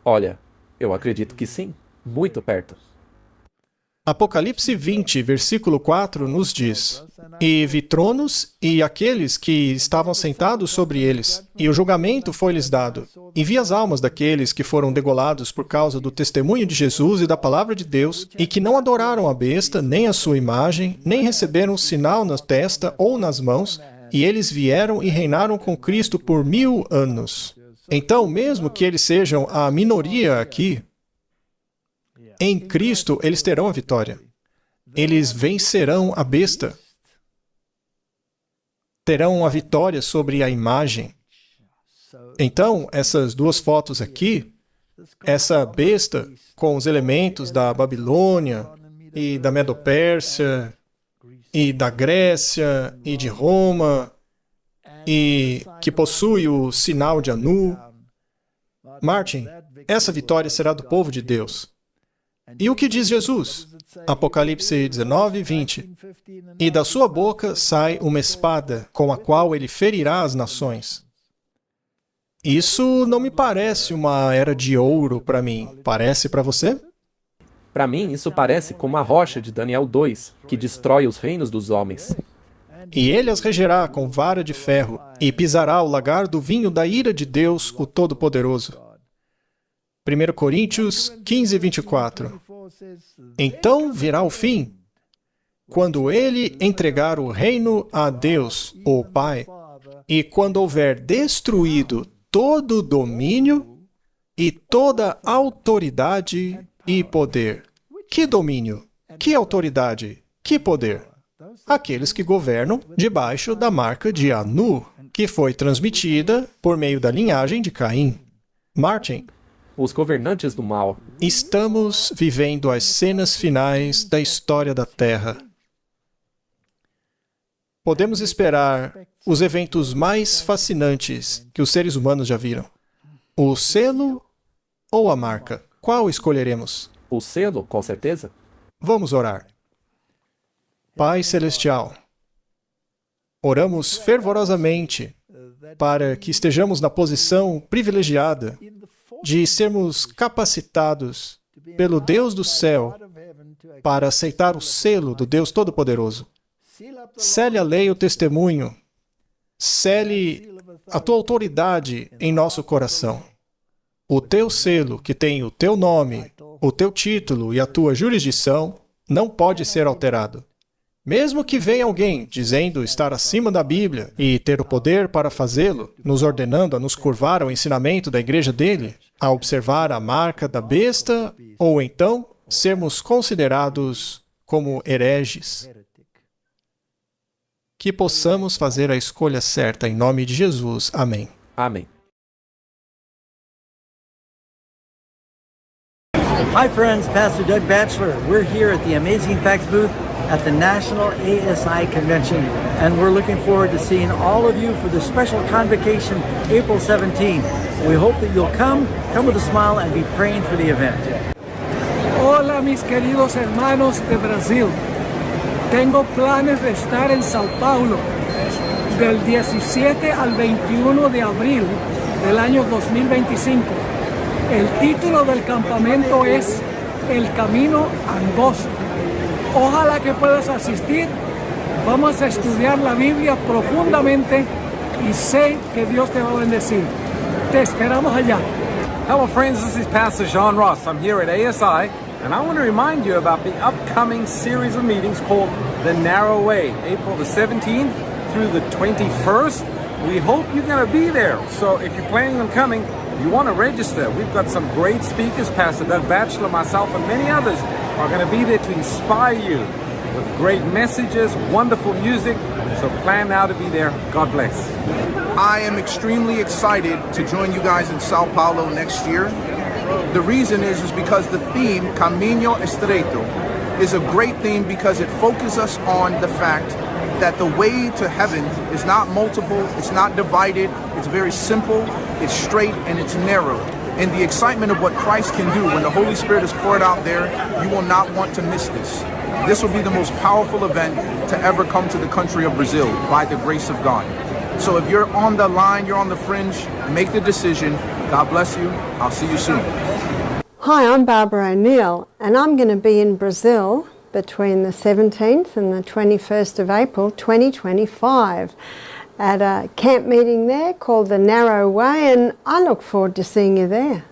Olha, eu acredito que sim, muito perto. Apocalipse 20, versículo 4 nos diz: E vi tronos e aqueles que estavam sentados sobre eles, e o julgamento foi-lhes dado. E vi as almas daqueles que foram degolados por causa do testemunho de Jesus e da palavra de Deus, e que não adoraram a besta, nem a sua imagem, nem receberam um sinal na testa ou nas mãos, e eles vieram e reinaram com Cristo por 1000 anos. Então, mesmo que eles sejam a minoria aqui, em Cristo, eles terão a vitória. Eles vencerão a besta. Terão a vitória sobre a imagem. Então, essas duas fotos aqui, essa besta com os elementos da Babilônia e da Medo-Pérsia e da Grécia e de Roma e que possui o sinal de Anu. Martin, essa vitória será do povo de Deus. E o que diz Jesus? Apocalipse 19, 20. E da sua boca sai uma espada, com a qual ele ferirá as nações. Isso não me parece uma era de ouro para mim. Parece para você? Para mim, isso parece como a rocha de Daniel 2, que destrói os reinos dos homens. E ele as regerá com vara de ferro, e pisará o lagar do vinho da ira de Deus, o Todo-Poderoso. 1 Coríntios 15, 24. Então virá o fim, quando ele entregar o reino a Deus, o Pai, e quando houver destruído todo o domínio e toda autoridade e poder. Que domínio? Que autoridade? Que poder? Aqueles que governam debaixo da marca de Anu, que foi transmitida por meio da linhagem de Caim. Martin, Os governantes do mal. estamos vivendo as cenas finais da história da Terra. Podemos esperar os eventos mais fascinantes que os seres humanos já viram. O selo ou a marca? Qual escolheremos? O selo, com certeza. Vamos orar. Pai Celestial, oramos fervorosamente para que estejamos na posição privilegiada de sermos capacitados pelo Deus do céu para aceitar o selo do Deus Todo-Poderoso. Sele a lei e o testemunho. Sele a tua autoridade em nosso coração. O teu selo, que tem o teu nome, o teu título e a tua jurisdição, não pode ser alterado. Mesmo que venha alguém dizendo estar acima da Bíblia e ter o poder para fazê-lo, nos ordenando a nos curvar ao ensinamento da igreja dele, a observar a marca da besta, ou então sermos considerados como hereges. Que possamos fazer a escolha certa em nome de Jesus. Amém. Amém. Hi friends, Pastor Doug Batchelor. We're here at the Amazing Facts booth at the National ASI Convention, and we're looking forward to seeing all of you for the special convocation April 17th. We hope that you'll come with a smile, and be praying for the event. Hola mis queridos hermanos de Brasil. Tengo planes de estar en Sao Paulo del 17 al 21 de abril del año 2025. El título del campamento es El Camino Angosto. Ojalá que puedas asistir. Vamos a estudiar la Biblia profundamente y sé que Dios te va a bendecir. Te esperamos allá. Hello friends, this is Pastor John Ross. I'm here at ASI, and I want to remind you about the upcoming series of meetings called The Narrow Way, April the 17th through the 21st. We hope you're going to be there. So if you're planning on coming, you want to register. We've got some great speakers. Pastor Doug Batchelor, myself, and many others are going to be there to inspire you with great messages, wonderful music. So plan now to be there. God bless. I am extremely excited to join you guys in Sao Paulo next year. The reason is because the theme, Camino Estreito, is a great theme because it focuses us on the fact that the way to heaven is not multiple, it's not divided, it's very simple, it's straight, and it's narrow. And the excitement of what Christ can do when the Holy Spirit is poured out there, you will not want to miss this. This will be the most powerful event to ever come to the country of Brazil by the grace of God. So if you're on the line, you're on the fringe, make the decision. God bless you. I'll see you soon. Hi, I'm Barbara O'Neill, and I'm going to be in Brazil between the 17th and the 21st of April 2025 at a camp meeting there called the Narrow Way, and I look forward to seeing you there.